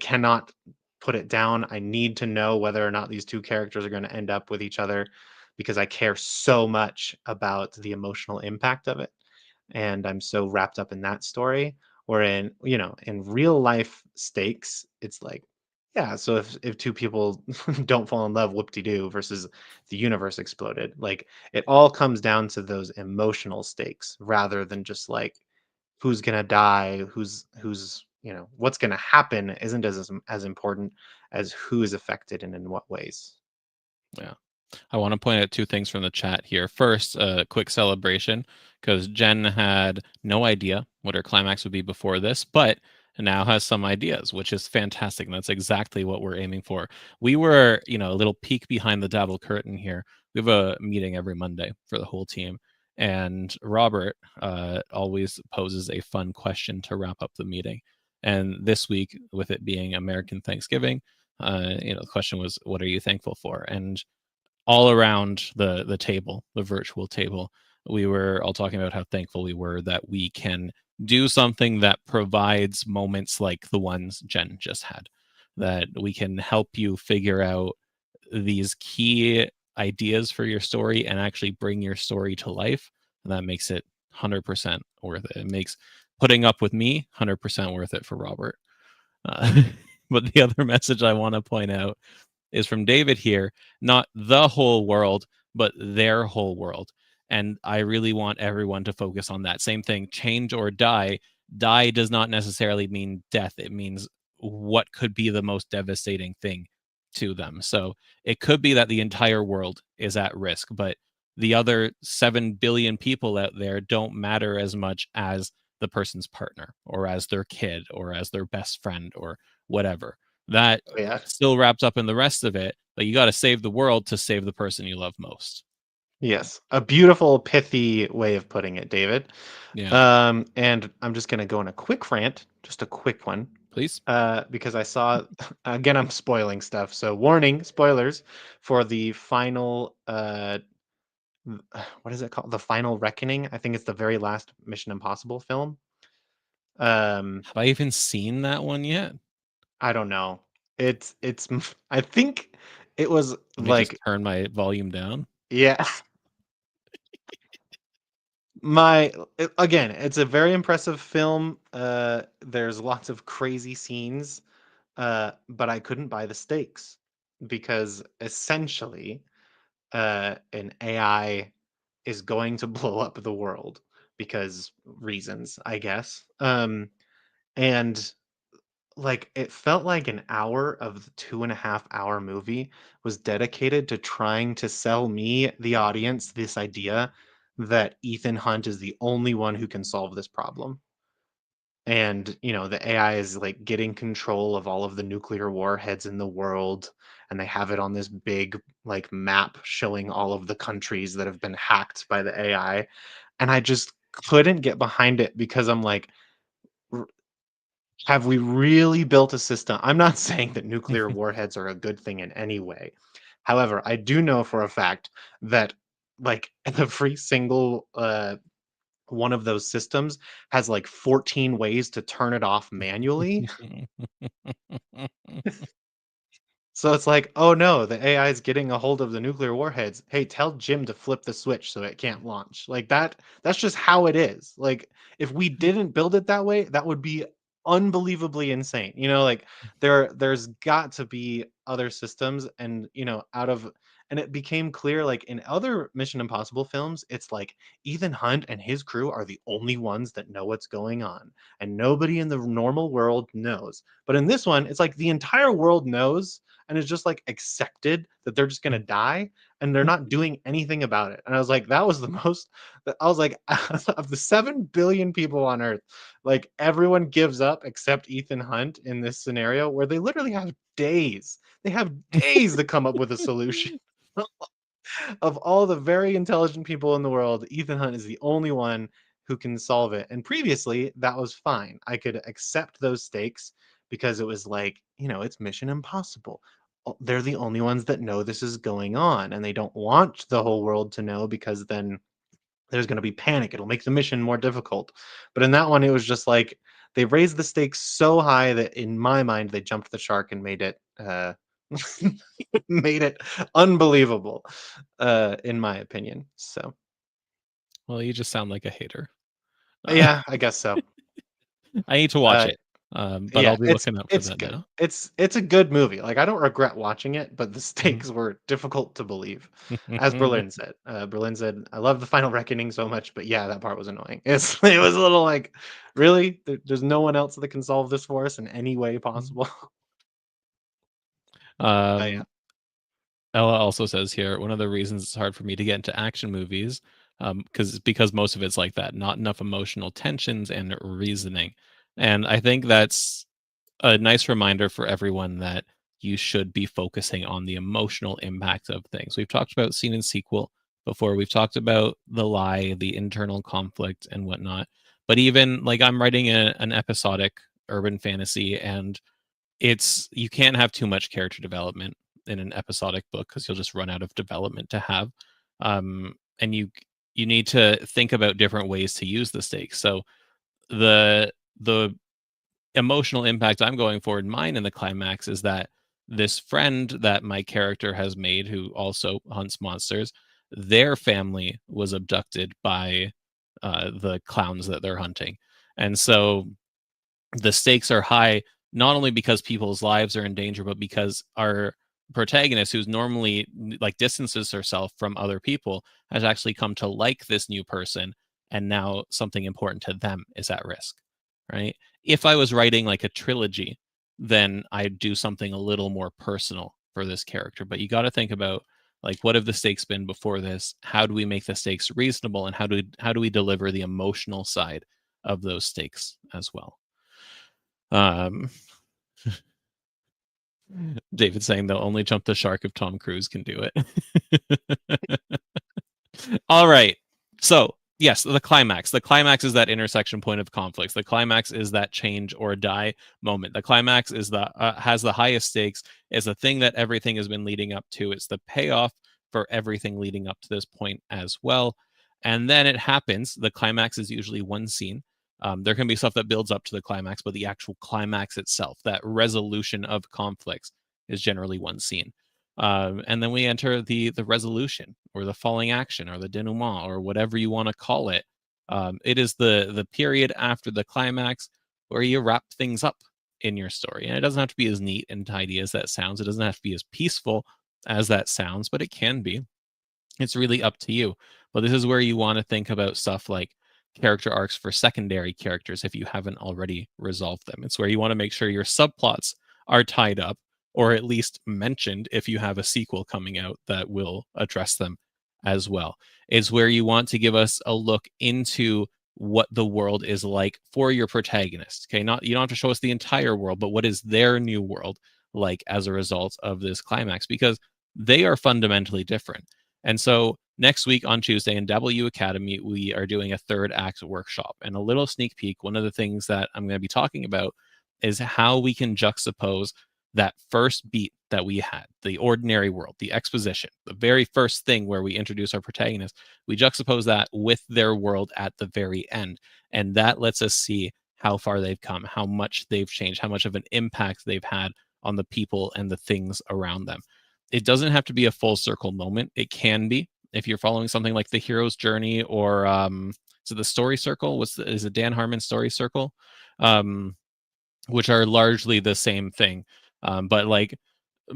cannot put it down. I need to know whether or not these two characters are going to end up with each other because I care so much about the emotional impact of it, and I'm so wrapped up in that story. Or in real life stakes, it's like, Yeah, so if two people don't fall in love, whoop-de-doo, versus the universe exploded, like, it all comes down to those emotional stakes rather than just, like, who's gonna die, what's gonna happen isn't as important as who is affected and in what ways. Yeah. I want to point out two things from the chat here. First, a quick celebration because Jen had no idea what her climax would be before this, but now has some ideas, which is fantastic. And that's exactly what we're aiming for. We were, a little peek behind the Dabble curtain here. We have a meeting every Monday for the whole team. And Robert always poses a fun question to wrap up the meeting. And this week, with it being American Thanksgiving, the question was, what are you thankful for? And all around the table, the virtual table, we were all talking about how thankful we were that we can do something that provides moments like the ones Jen just had, that we can help you figure out these key ideas for your story and actually bring your story to life. And that makes it 100% worth it. It makes putting up with me 100% worth it for Robert. Uh, but the other message I want to point out is from David here, not the whole world, but their whole world. And I really want everyone to focus on that same thing, change or die. Die does not necessarily mean death, it means what could be the most devastating thing to them. So it could be that the entire world is at risk, but the other 7 billion people out there don't matter as much as the person's partner or as their kid or as their best friend or whatever. That Oh, yeah. still wrapped up in the rest of it, but you got to save the world to save the person you love most. Yes, a beautiful, pithy way of putting it, David. Yeah, And I'm just gonna go on a quick rant, just a quick one, please. because I saw again, I'm spoiling stuff, so warning, spoilers for the final, what is it called? The Final Reckoning. I think it's the very last Mission Impossible film. Um, Have I even seen that one yet? I don't know. I think it was Let me just like, turn my volume down. yeah. Again, it's a very impressive film. There's lots of crazy scenes, but I couldn't buy the stakes because essentially, an AI is going to blow up the world because reasons, I guess. And like it felt like an hour of the 2.5 hour movie was dedicated to trying to sell me, the audience, this idea that Ethan Hunt is the only one who can solve this problem. And, the AI is like getting control of all of the nuclear warheads in the world. And they have it on this big like map showing all of the countries that have been hacked by the AI. And I just couldn't get behind it because I'm like, have we really built a system? I'm not saying that nuclear warheads are a good thing in any way. However, I do know for a fact that like every single one of those systems has like 14 ways to turn it off manually. So it's like, oh no, the AI is getting a hold of the nuclear warheads. Hey, tell Jim to flip the switch so it can't launch. Like that's just how it is. Like if we didn't build it that way, that would be unbelievably insane. Like there's got to be other systems and and it became clear like in other Mission Impossible films, it's like Ethan Hunt and his crew are the only ones that know what's going on and nobody in the normal world knows. But in this one, it's like the entire world knows and it's just like accepted that they're just gonna die and they're not doing anything about it. And I was like, that was the most. I was like, of the 7 billion people on Earth, like everyone gives up except Ethan Hunt in this scenario where they literally have days. They have days to come up with a solution. Of all the very intelligent people in the world, Ethan Hunt is the only one who can solve it. And previously, that was fine. I could accept those stakes because it was like, it's Mission Impossible. They're the only ones that know this is going on, and they don't want the whole world to know because then there's going to be panic. It'll make the mission more difficult. But in that one, it was just like they raised the stakes so high that in my mind, they jumped the shark and made it. Made it unbelievable, in my opinion. So, Well, you just sound like a hater. Uh, yeah, I guess so. I need to watch Uh, it. But Yeah, I'll be looking out for it's that good. now. It's a good movie. Like, I don't regret watching it, but the Mhm. stakes were difficult to believe. As Berlin said, "I love the final reckoning so much, but yeah, that part was annoying." It was a little like, "Really? There's no one else that can solve this for us in any way possible?" But yeah. um, Ella also says here, one of the reasons it's hard for me to get into action movies, because most of it's like that, not enough emotional tensions and reasoning. And I think that's a nice reminder for everyone that you should be focusing on the emotional impact of things. We've talked about scene and sequel before. We've talked about the lie, the internal conflict, and whatnot. But even like I'm writing an episodic urban fantasy, and you can't have too much character development in an episodic book because you'll just run out of development to have. And you need to think about different ways to use the stakes. So the emotional impact I'm going for in mine in the climax is that this friend that my character has made, who also hunts monsters, their family was abducted by the clowns that they're hunting. And so the stakes are high, not only because people's lives are in danger, but because our protagonist, who's normally like distances herself from other people, has actually come to like this new person, and now something important to them is at risk, right? If I was writing like a trilogy, then I'd do something a little more personal for this character. But you got to think about like what have the stakes been before this? How do we make the stakes reasonable, and how do we deliver the emotional side of those stakes as well? Um, David saying they'll only jump the shark if Tom Cruise can do it. All right. So, yes, the climax. The climax is that intersection point of conflicts. The climax is that change or die moment. The climax is the has the highest stakes. Is the thing that everything has been leading up to. It's the payoff for everything leading up to this point as well. And then it happens. The climax is usually one scene. There can be stuff that builds up to the climax, but the actual climax itself, that resolution of conflicts, is generally one scene. And then we enter the resolution or the falling action or the denouement or whatever you want to call it. It is the period after the climax where you wrap things up in your story, and it doesn't have to be as neat and tidy as that sounds. It doesn't have to be as peaceful as that sounds, but it can be. It's really up to you. But this is where you want to think about stuff like character arcs for secondary characters if you haven't already resolved them. It's where you want to make sure your subplots are tied up or at least mentioned if you have a sequel coming out that will address them as well. It's where you want to give us a look into what the world is like for your protagonist. Okay, not you don't have to show us the entire world, but what is their new world like as a result of this climax, because they are fundamentally different. And so next week on Tuesday in W Academy, we are doing a third act workshop. And a little sneak peek, one of the things that I'm going to be talking about is how we can juxtapose that first beat that we had, the ordinary world, the exposition, the very first thing where we introduce our protagonist. We juxtapose that with their world at the very end. And that lets us see how far they've come, how much they've changed, how much of an impact they've had on the people and the things around them. It doesn't have to be a full circle moment. It can be if you're following something like the hero's journey or is it the story circle? Is it Dan Harmon's story circle? Um, which are largely the same thing. But like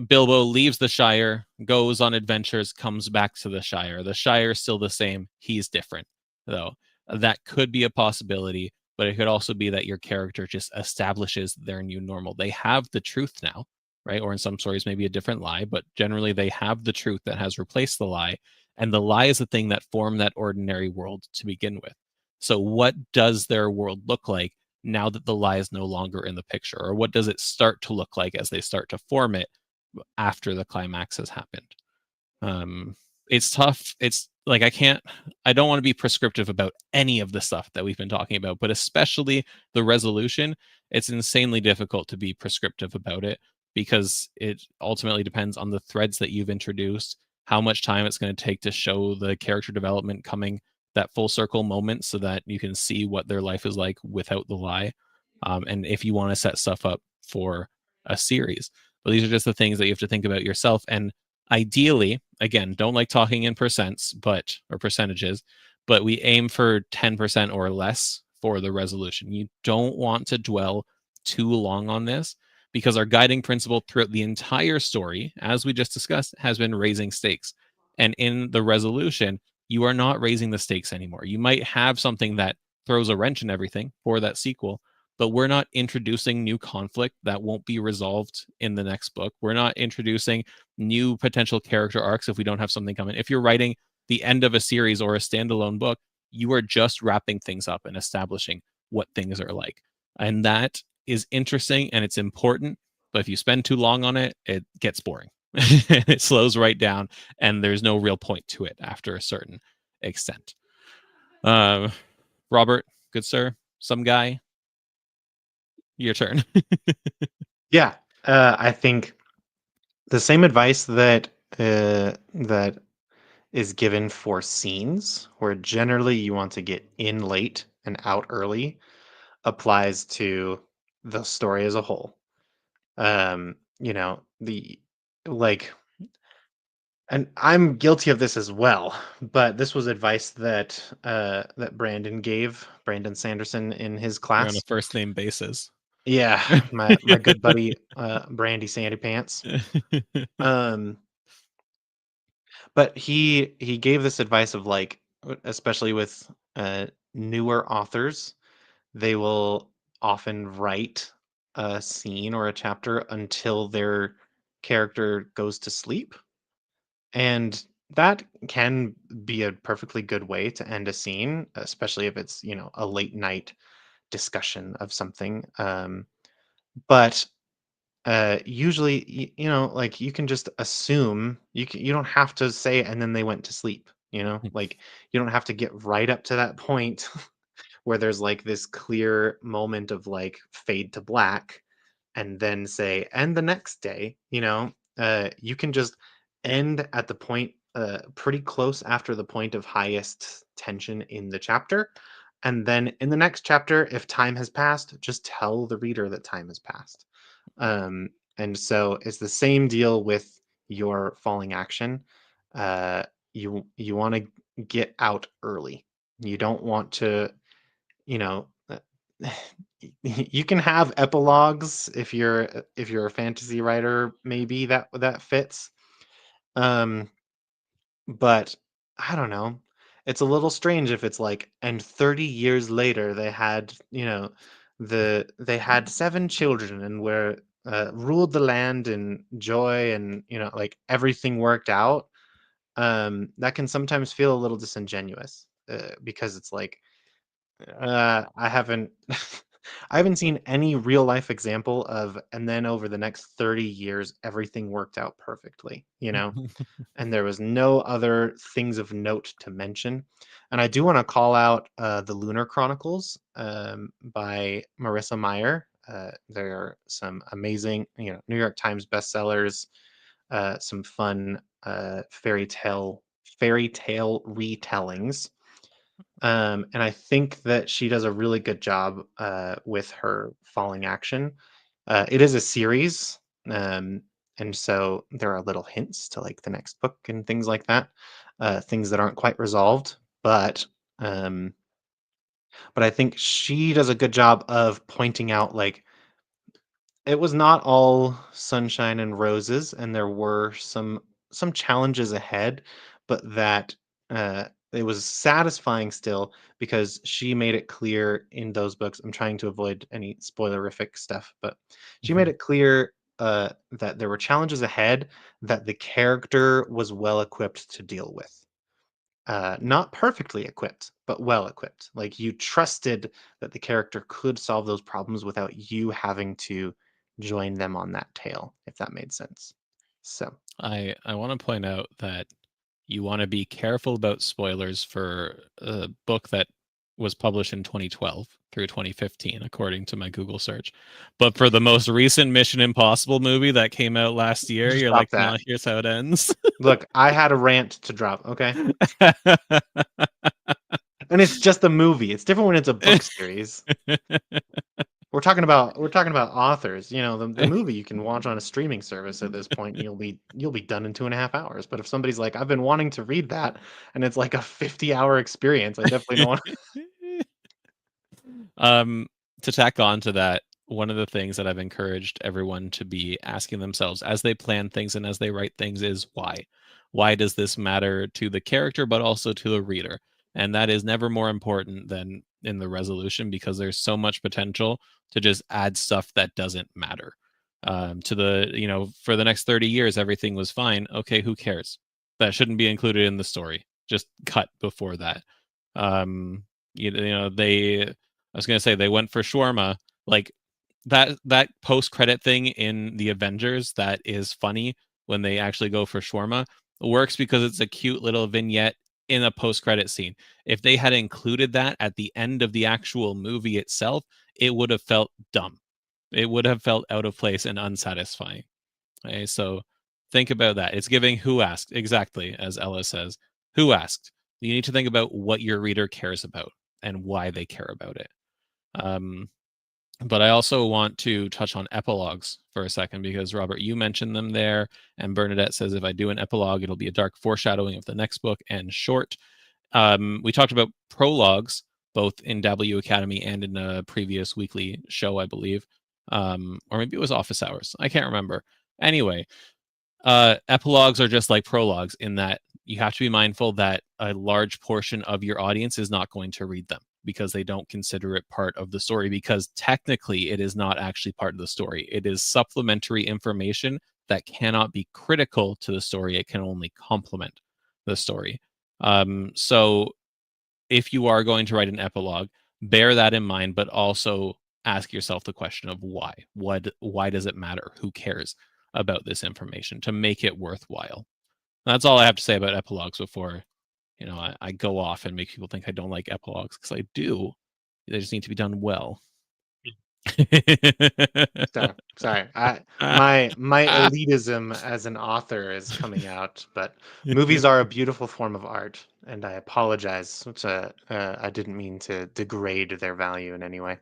Bilbo leaves the Shire, goes on adventures, comes back to the Shire. The Shire is still the same. He's different, though. That could be a possibility, but it could also be that your character just establishes their new normal. They have the truth now, right? Or in some stories, maybe a different lie, but generally they have the truth that has replaced the lie. And the lie is the thing that formed that ordinary world to begin with. So, what does their world look like now that the lie is no longer in the picture? Or what does it start to look like as they start to form it after the climax has happened? um it's tough. It's like I don't want to be prescriptive about any of the stuff that we've been talking about, but especially the resolution. It's insanely difficult to be prescriptive about it because it ultimately depends on the threads that you've introduced, how much time it's going to take to show the character development coming, that full circle moment, so that you can see what their life is like without the lie. And if you want to set stuff up for a series. But these are just the things that you have to think about yourself. And ideally, again, don't like talking in percents, or percentages, but we aim for 10% or less for the resolution. You don't want to dwell too long on this, because our guiding principle throughout the entire story, as we just discussed, has been raising stakes. And in the resolution, you are not raising the stakes anymore. You might have something that throws a wrench in everything for that sequel, but we're not introducing new conflict that won't be resolved in the next book. We're not introducing new potential character arcs if we don't have something coming. If you're writing the end of a series or a standalone book, you are just wrapping things up and establishing what things are like. And that is interesting and it's important. But if you spend too long on it, it gets boring. It slows right down, and there's no real point to it after a certain extent. Robert, good sir, some guy, your turn. Yeah, I think the same advice that is given for scenes, where generally you want to get in late and out early, applies to the story as a whole. You know, the like and I'm guilty of this as well, but this was advice that Brandon Sanderson in his You're on a class. first name basis. Yeah, my good buddy Brandy Sandy Pants. Um but he gave this advice of like especially with newer authors, they will often write a scene or a chapter until their character goes to sleep. And that can be a perfectly good way to end a scene, especially if it's, a late night discussion of something. But usually, like you can just assume you don't have to say, and then they went to sleep, like you don't have to get right up to that point where there's like this clear moment of like fade to black and then say and the next day, you can just end at the point pretty close after the point of highest tension in the chapter, and then in the next chapter, if time has passed, just tell the reader that time has passed. And so it's the same deal with your falling action. uh, you want to get out early. You don't want to, you know, you can have epilogues if you're a fantasy writer, maybe that fits. Um, but I don't know. It's a little strange if it's like, and 30 years later they had, they had seven children and were ruled the land in joy and like everything worked out. That can sometimes feel a little disingenuous because it's like I haven't I haven't seen any real life example of and then over the next 30 years everything worked out perfectly, and there was no other things of note to mention. And I do want to call out the Lunar Chronicles by Marissa Meyer. There are some amazing, New York Times bestsellers, some fun fairy tale retellings. And I think that she does a really good job with her falling action. It is a series, um, and so there are little hints to like the next book and things like that, things that aren't quite resolved. Um, but I think she does a good job of pointing out like it was not all sunshine and roses, and there were some challenges ahead, but that it was satisfying still because she made it clear in those books. I'm trying to avoid any spoilerific stuff, but she made it clear that there were challenges ahead that the character was well equipped to deal with. Not perfectly equipped, but well equipped. Like you trusted that the character could solve those problems without you having to join them on that tale, if that made sense. So, I want to point out that you want to be careful about spoilers for a book that was published in 2012 through 2015, according to my Google search. But for the most recent Mission Impossible movie that came out last year, just you're drop like, that. no, here's how it ends. Look, I had a rant to drop, okay? And it's just a movie. It's different when it's a book series. We're talking about authors. The movie you can watch on a streaming service at this point, and you'll be done in 2.5 hours. But if somebody's like, I've been wanting to read that, and it's like a 50-hour experience, I definitely don't want. um, to tack on to that, one of the things that I've encouraged everyone to be asking themselves as they plan things and as they write things is why? Why does this matter to the character, but also to the reader? And that is never more important than in the resolution because there's so much potential to just add stuff that doesn't matter. To the, for the next 30 years, everything was fine. Okay, who cares? That shouldn't be included in the story. Just cut before that. Um, I was gonna say they went for shawarma, like that post credit thing in the Avengers that is funny when they actually go for shawarma works because it's a cute little vignette in a post credit scene. If they had included that at the end of the actual movie itself, it would have felt dumb. It would have felt out of place and unsatisfying. Okay, so think about that. It's giving who asked, exactly as Ella says. Who asked? You need to think about what your reader cares about and why they care about it. Um, but I also want to touch on epilogues for a second because Robert, you mentioned them there, and Bernadette says if I do an epilogue, it'll be a dark foreshadowing of the next book and short. We talked about prologues both in W Academy and in a previous weekly show, I believe, or maybe it was Office Hours. I can't remember. Anyway, epilogues are just like prologues in that you have to be mindful that a large portion of your audience is not going to read them because they don't consider it part of the story because technically it is not actually part of the story. It is supplementary information that cannot be critical to the story. It can only complement the story. So if you are going to write an epilogue, bear that in mind, but also ask yourself the question of why. Why does it matter? Who cares about this information to make it worthwhile? That's all I have to say about epilogues before, I go off and make people think I don't like epilogues because I do. They just need to be done well. Sorry. My elitism as an author is coming out, but movies are a beautiful form of art, and I apologize. I didn't mean to degrade their value in any way.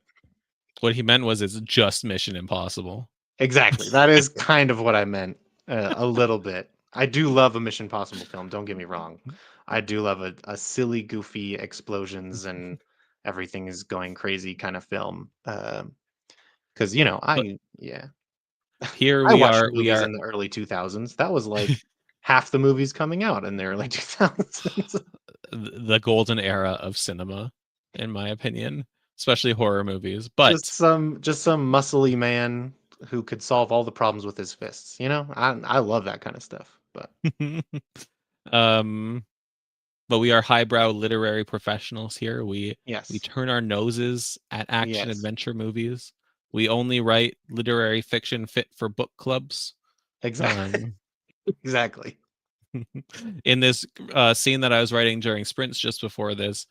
What he meant was it's just Mission Impossible. Exactly. That is kind of what I meant, a little bit. I do love a Mission Impossible film, don't get me wrong. I do love a silly, goofy explosions and everything is going crazy kind of film. Because But yeah, here I we watched are. We movies are. in the early 2000s. That was like half the movies coming out in the early 2000s. The golden era of cinema, in my opinion, especially horror movies. Just But some muscly man who could solve all the problems with his fists. I love that kind of stuff. But um, but we are highbrow literary professionals here. We yes, turn our noses at action yes, adventure movies. We only write literary fiction fit for book clubs. exactly, Um, exactly. in this scene that I was writing during sprints just before this,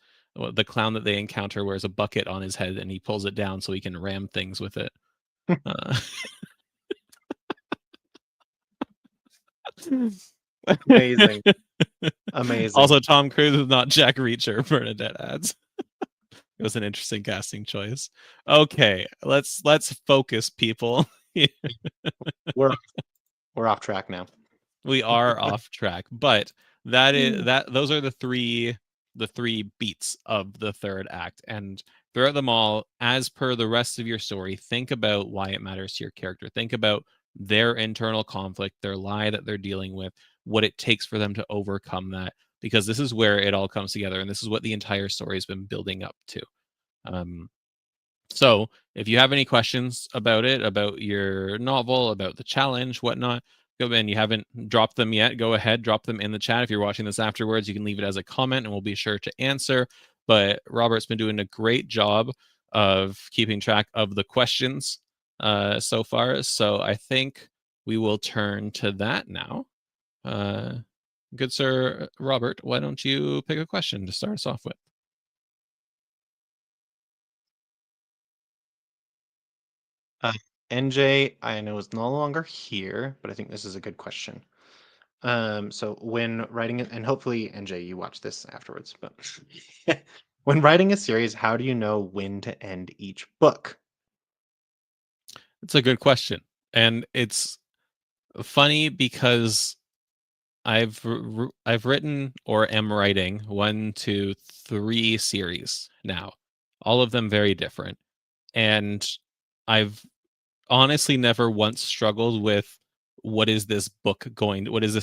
the clown that they encounter wears a bucket on his head and he pulls it down so he can ram things with it. Uh, Amazing, amazing. also, Tom Cruise is not Jack Reacher. Bernadette adds. It was an interesting casting choice. Okay, let's focus, people. We're we're off track now. We are off track, but those are the three beats of the third act, and throughout them all, as per the rest of your story, think about why it matters to your character. Think about their internal conflict, their lie that they're dealing with, what it takes for them to overcome that, because this is where it all comes together, and this is what the entire story has been building up to. Um, so if you have any questions about it, about your novel, about the challenge, whatnot, go in. You haven't dropped them yet, go ahead, drop them in the chat. If you're watching this afterwards, you can leave it as a comment and we'll be sure to answer. But Robert's been doing a great job of keeping track of the questions so far. So I think we will turn to that now. Good sir Robert, why don't you pick a question to start us off with? Uh, NJ, I know is no longer here, but I think this is a good question. So when writing it, and hopefully NJ, you watch this afterwards, but when writing a series, how do you know when to end each book? It's a good question. And it's funny because I've written or am writing 1, 2, 3 series now, all of them very different. And I've honestly never once struggled with what is this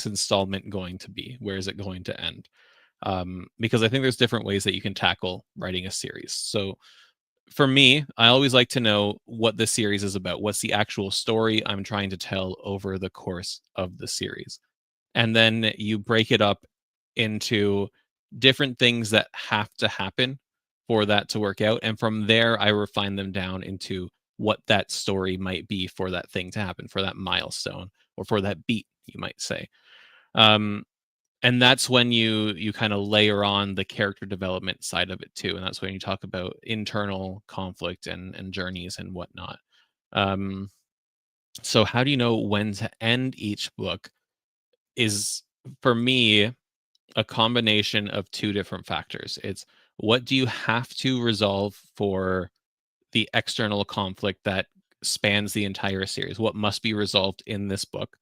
installment going to be? Where is it going to end? Because I think there's different ways that you can tackle writing a series. So for me, I always like to know what the series is about. What's the actual story I'm trying to tell over the course of the series? And then you break it up into different things that have to happen for that to work out. And from there, I refine them down into what that story might be for that thing to happen, for that milestone, or for that beat, you might say. Um, and that's when you kind of layer on the character development side of it too, and that's when you talk about internal conflict and journeys and whatnot. um so how do you know when to end each book is, for me, a combination of two different factors. It's what do you have to resolve for the external conflict that spans the entire series, what must be resolved in this book,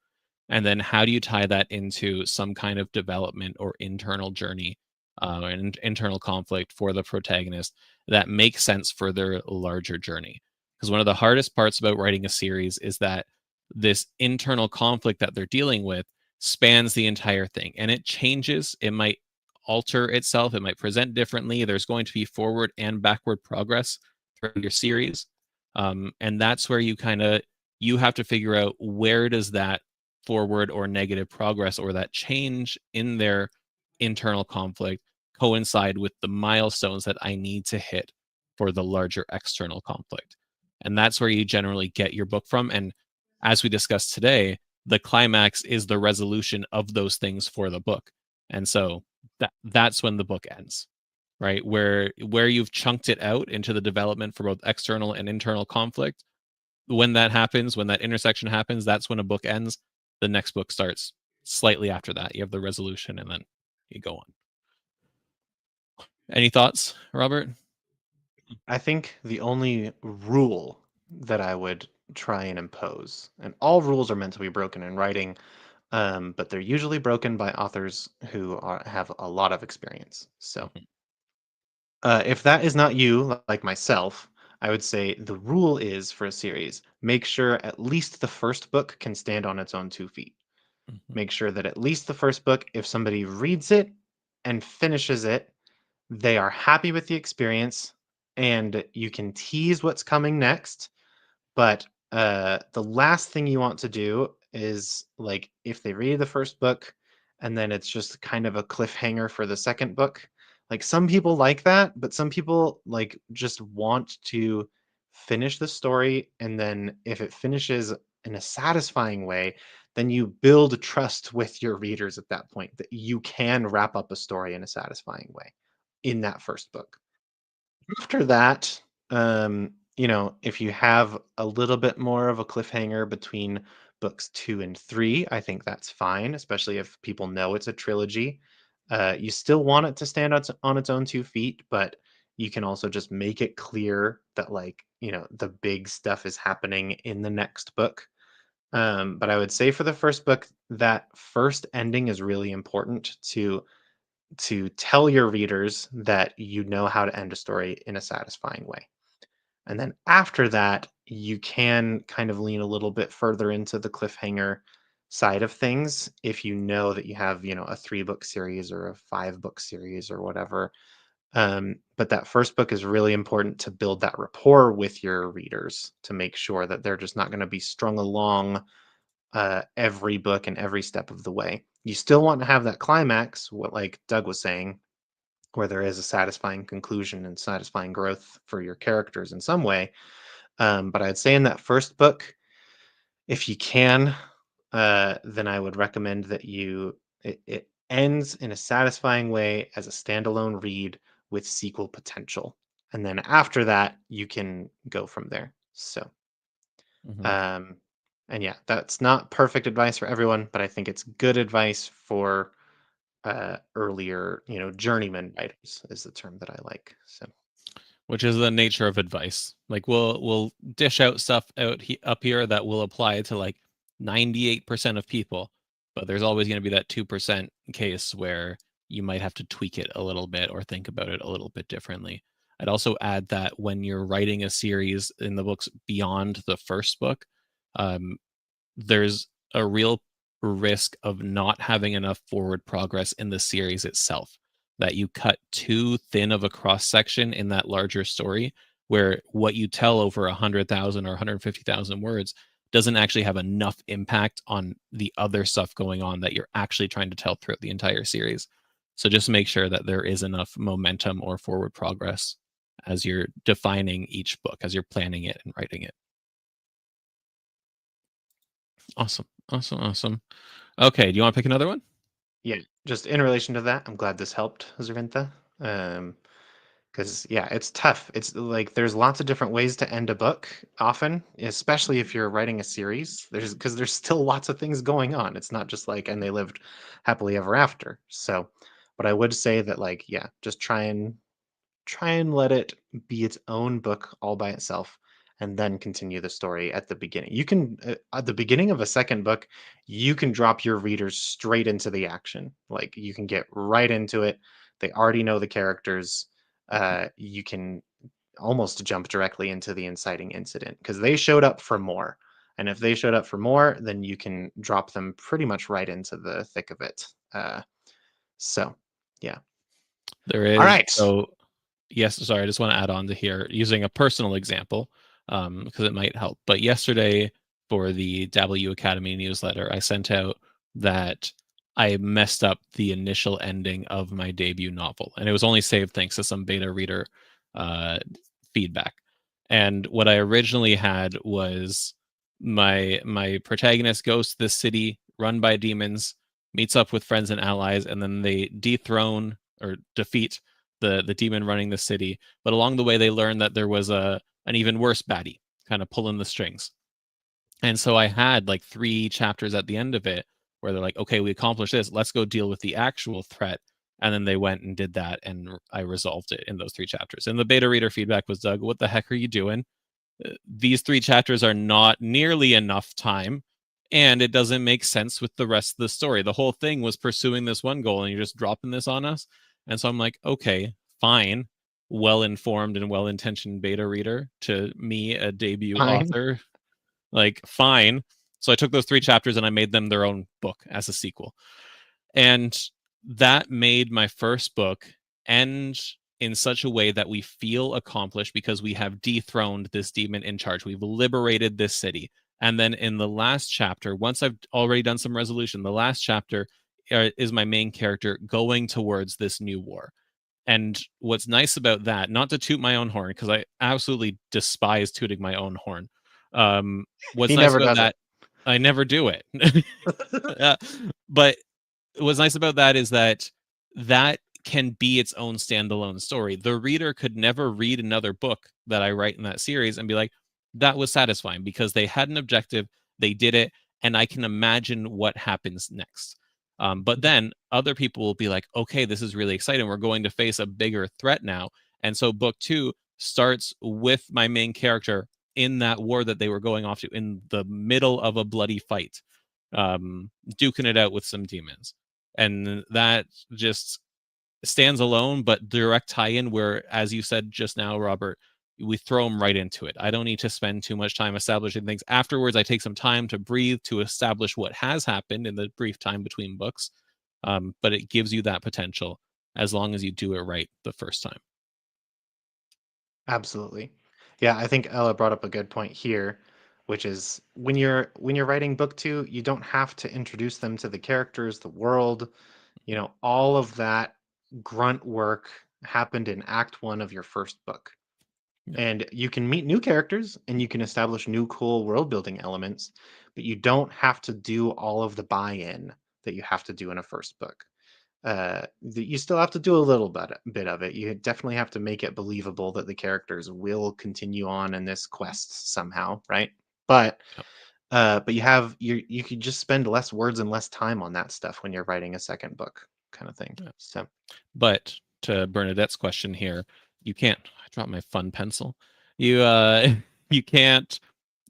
and then how do you tie that into some kind of development or internal journey, and internal conflict for the protagonist that makes sense for their larger journey. Because one of the hardest parts about writing a series is that this internal conflict that they're dealing with spans the entire thing, and it changes. It might alter itself, it might present differently. There's going to be forward and backward progress throughout your series. And that's where you have to figure out, where does that forward or negative progress or that change in their internal conflict coincide with the milestones that I need to hit for the larger external conflict. And that's where you generally get your book from. And as we discussed today, the climax is the resolution of those things for the book. And so that's when the book ends, right? Where you've chunked it out into the development for both external and internal conflict. When that happens, when that intersection happens, that's when a book ends. The next book starts slightly after that. You have the resolution, and then you go on. Any thoughts, Robert? I think the only rule that I would try and impose, and all rules are meant to be broken in writing, but they're usually broken by authors who have a lot of experience. So, Mhm, if that is not you, like myself, I would say the rule is for a series, make sure at least the first book can stand on its own 2 feet. mhm, Make sure that at least the first book, if somebody reads it and finishes it, they are happy with the experience, and you can tease what's coming next, but, the last thing you want to do is, like, if they read the first book and then it's just kind of a cliffhanger for the second book, like, some people like that, but some people, like, just want to finish the story, and then if it finishes in a satisfying way, then you build trust with your readers at that point that you can wrap up a story in a satisfying way in that first book. After that, if you have a little bit more of a cliffhanger between books 2 and 3, I think that's fine, especially if people know it's a trilogy. You still want it to stand on its own 2 feet, but you can also just make it clear that, like, the big stuff is happening in the next book. But I would say for the first book, that first ending is really important to tell your readers that you know how to end a story in a satisfying way. And then after that, you can kind of lean a little bit further into the cliffhanger side of things if you know that you have, a 3 book series or a 5 book series or whatever. But that first book is really important to build that rapport with your readers to make sure that they're just not going to be strung along every book and every step of the way. You still want to have that climax, what like Doug was saying, where there is a satisfying conclusion and satisfying growth for your characters in some way. But I'd say in that first book, if you can, then I would recommend that it ends in a satisfying way as a standalone read with sequel potential, and then after that you can go from there. So, mhm. um, and yeah, that's not perfect advice for everyone, but I think it's good advice for earlier, journeyman writers is the term that I like. So. Which is the nature of advice. Like we'll dish out stuff up here that will apply to like 98% of people, but there's always going to be that 2% case where you might have to tweak it a little bit or think about it a little bit differently. I'd also add that when you're writing a series in the books beyond the first book, um, there's a real risk of not having enough forward progress in the series itself. That you cut too thin of a cross section in that larger story, where what you tell over 100,000 or 150,000 words doesn't actually have enough impact on the other stuff going on that you're actually trying to tell throughout the entire series. So just make sure that there is enough momentum or forward progress as you're defining each book, as you're planning it and writing it. Awesome. Awesome. Awesome. Okay. Do you want to pick another one? Yeah, just in relation to that, I'm glad this helped, Zarintha. Because yeah, it's tough. It's like there's lots of different ways to end a book often, especially if you're writing a series. There's still lots of things going on. It's not just like and they lived happily ever after. So, but I would say that like yeah, just try and let it be its own book all by itself and then continue the story at the beginning. You can at the beginning of a second book, you can drop your readers straight into the action. Like you can get right into it. They already know the characters. You can almost jump directly into the inciting incident because they showed up for more. And if they showed up for more, then you can drop them pretty much right into the thick of it. So, yeah. There All is. right. So, yes, sorry, I just want to add on to here using a personal example because it might help. But yesterday for the W Academy newsletter, I sent out that I messed up the initial ending of my debut novel, and it was only saved thanks to some beta reader uh, feedback. And what I originally had was my protagonist goes to this city run by demons, meets up with friends and allies, and then they dethrone or defeat the demon running the city. But along the way, they learned that there was a an even worse baddie, kind of pulling the strings. And so I had like 3 chapters at the end of it where they're like, okay, we accomplished this. Let's go deal with the actual threat. And then they went and did that, and I resolved it in those 3 chapters. And the beta reader feedback was, Doug, what the heck are you doing? These 3 chapters are not nearly enough time, and it doesn't make sense with the rest of the story. The whole thing was pursuing this one goal, and you're just dropping this on us. And so I'm like, okay, fine. Well informed and well intentioned beta reader to me, a debut Fine. author, like, fine. So I took those 3 chapters and I made them their own book as a sequel. And that made my first book end in such a way that we feel accomplished because we have dethroned this demon in charge. We've liberated this city. And then in the last chapter, once I've already done some resolution, the last chapter is my main character going towards this new war. And what's nice about that, not to toot my own horn, because I absolutely despise tooting my own horn. What's He nice never about does it. that, I never do it. uh, but what's nice about that is that that can be its own standalone story. The reader could never read another book that I write in that series and be like, that was satisfying because they had an objective, they did it, and I can imagine what happens next. But then other people will be like, okay, this is really exciting. We're going to face a bigger threat now. And so book 2 starts with my main character in that war that they were going off to in the middle of a bloody fight, duking it out with some demons. And that just stands alone, but direct tie-in where, as you said just now, Robert, we throw them right into it. I don't need to spend too much time establishing things. Afterwards, I take some time to breathe to establish what has happened in the brief time between books. But it gives you that potential as long as you do it right the first time. Absolutely. Yeah, I think Ella brought up a good point here, which is when you're writing book 2, you don't have to introduce them to the characters, the world, all of that grunt work happened in act 1 of your first book. Yeah, And you can meet new characters and you can establish new cool world building elements, but you don't have to do all of the buy-in that you have to do in a first book. You still have to do a little bit of it. You definitely have to make it believable that the characters will continue on in this quest somehow, right? But yeah, you could just spend less words and less time on that stuff when you're writing a second book, kind of thing. yeah. So But to Bernadette's question here, you can't. I dropped my fun pencil. You you can't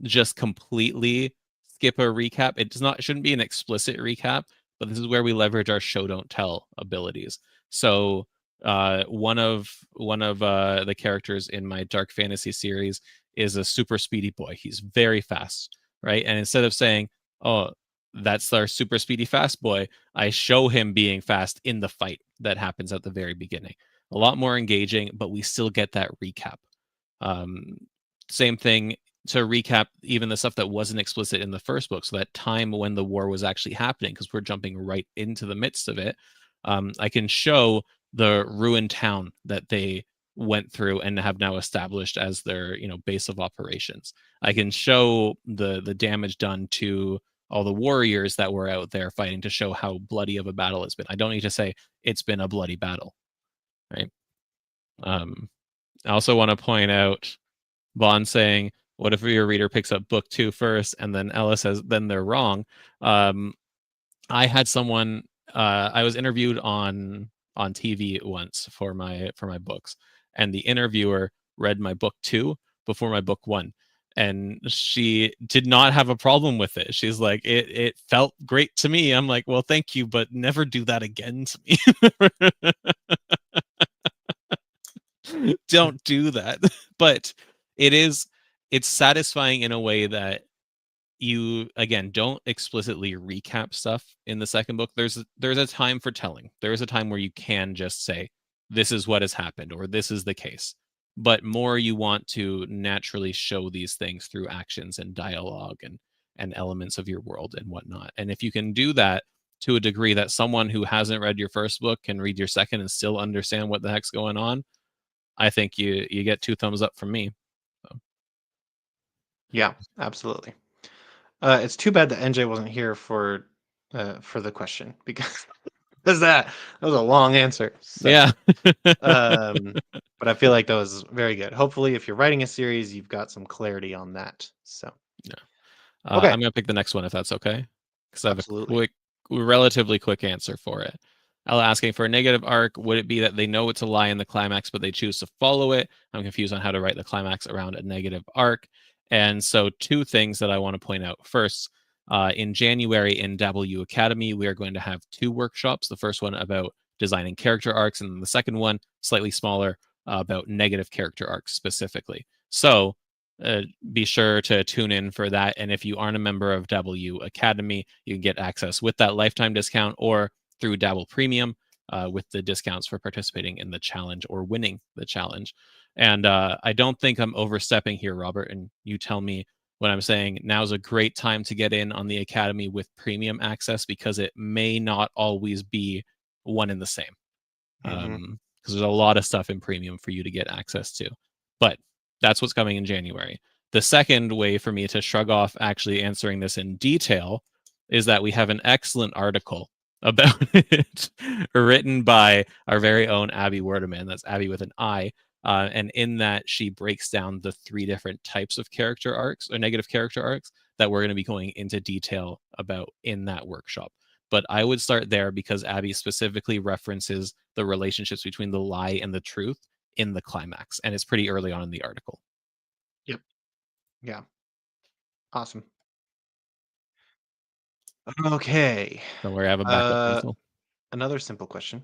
just completely skip a recap. It does not, it shouldn't be an explicit recap, but this is where we leverage our show don't tell abilities. So One of the characters in my dark fantasy series is a super speedy boy. He's very fast, right? And instead of saying, "Oh, that's our super speedy fast boy," I show him being fast in the fight that happens at the very beginning. A lot more engaging, but we still get that recap. Um, Same thing to recap even the stuff that wasn't explicit in the first book. So that time when the war was actually happening, because we're jumping right into the midst of it, I can show the ruined town that they went through and have now established as their base of operations. I can show the damage done to all the warriors that were out there fighting to show how bloody of a battle it's been. I don't need to say it's been a bloody battle, right? I also want to point out Bond saying, "What if your reader picks up book 2 first?" And then Ella says, "Then they're wrong." Um, I had someone. I was interviewed on TV once for my books, and the interviewer read my book 2 before my book 1, and she did not have a problem with it. She's like, "It felt great to me." I'm like, "Well, thank you, but never do that again to me." Don't do that. But it is it's satisfying in a way that you again don't explicitly recap stuff in the second book. There's a time for telling. There is a time where you can just say this is what has happened or this is the case. But more you want to naturally show these things through actions and dialogue and elements of your world and whatnot. And if you can do that to a degree that someone who hasn't read your first book can read your second and still understand what the heck's going on, I think you get 2 thumbs up from me. So, Yeah, absolutely. It's too bad that NJ wasn't here for the question because that was a long answer. So, yeah. um, but I feel like that was very good. Hopefully, if you're writing a series, you've got some clarity on that. So, Yeah. okay, I'm gonna pick the next one if that's okay, because I have a absolutely. relatively quick answer for it. Ella asking for a negative arc. Would it be that they know it's a lie in the climax, but they choose to follow it? I'm confused on how to write the climax around a negative arc. And so, two things that I want to point out. First, in January in W Academy, we are going to have 2 workshops. The first one about designing character arcs, and the second one, slightly smaller, about negative character arcs specifically. So, be sure to tune in for that. And if you aren't a member of W Academy, you can get access with that lifetime discount or through Dabble Premium with the discounts for participating in the challenge or winning the challenge. And I don't think I'm overstepping here, Robert. And you tell me when I'm saying now's a great time to get in on the Academy with premium access because it may not always be one and the same. Hmm. Because there's a lot of stuff in premium for you to get access to. But that's what's coming in January. The second way for me to shrug off actually answering this in detail is that we have an excellent article about it written by our very own Abby Werdeman. That's Abby with an I. And in that, she breaks down the 3 different types of character arcs or negative character arcs that we're going to be going into detail about in that workshop. But I would start there because Abby specifically references the relationships between the lie and the truth in the climax, and it's pretty early on in the article. Yep. Yeah. Awesome. Okay. Don't worry, I have a backup Uh, pencil. Another simple question.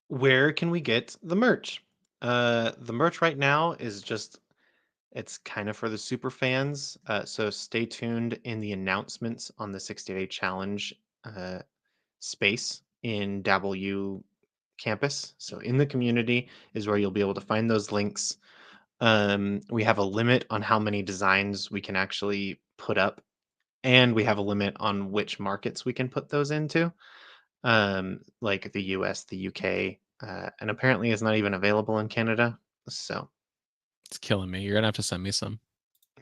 Where can we get the merch? The merch right now is just it's kind of for the super fans. So stay tuned in the announcements on the 60-day challenge uh, space in W campus. So in the community is where you'll be able to find those links. We have a limit on how many designs we can actually put up, and we have a limit on which markets we can put those into, like the US, the UK, and apparently is not even available in Canada. So It's killing me. You're gonna have to send me some.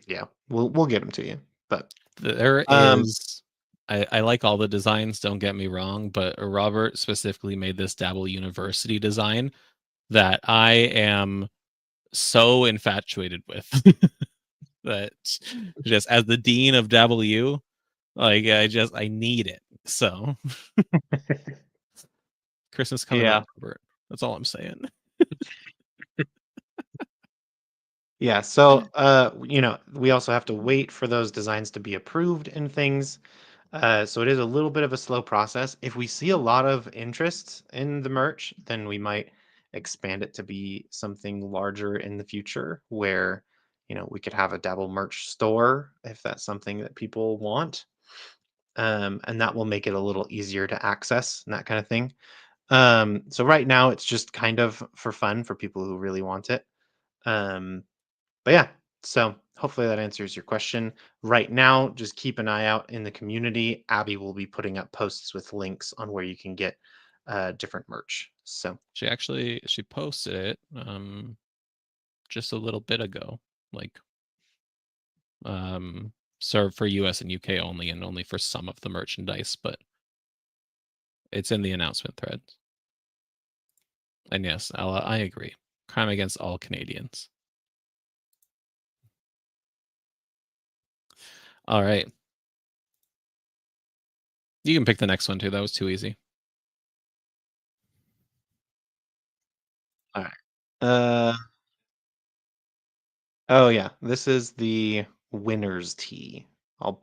yeah, we'll get them to you. But There um, is. I like all the designs. Don't get me wrong, but Robert specifically made this Dabble University design that I am so infatuated with that just as the dean of W, like I need it. So Christmas coming up, yeah, Robert. That's all I'm saying. yeah. So we also have to wait for those designs to be approved and things. So it is a little bit of a slow process. If we see a lot of interest in the merch, then we might expand it to be something larger in the future where, we could have a Dabble merch store if that's something that people want. And that will make it a little easier to access and that kind of thing. So right now it's just kind of for fun for people who really want it. Um, but yeah, so hopefully that answers your question. Right now, just keep an eye out in the community. Abby will be putting up posts with links on where you can get different merch. So She posted it just a little bit ago, like served for US and UK only, and only for some of the merchandise, but it's in the announcement thread. And yes, I agree. Crime against all Canadians. All right. You can pick the next one too. That was too easy. all right. Oh yeah, this is the winner's tee. I'll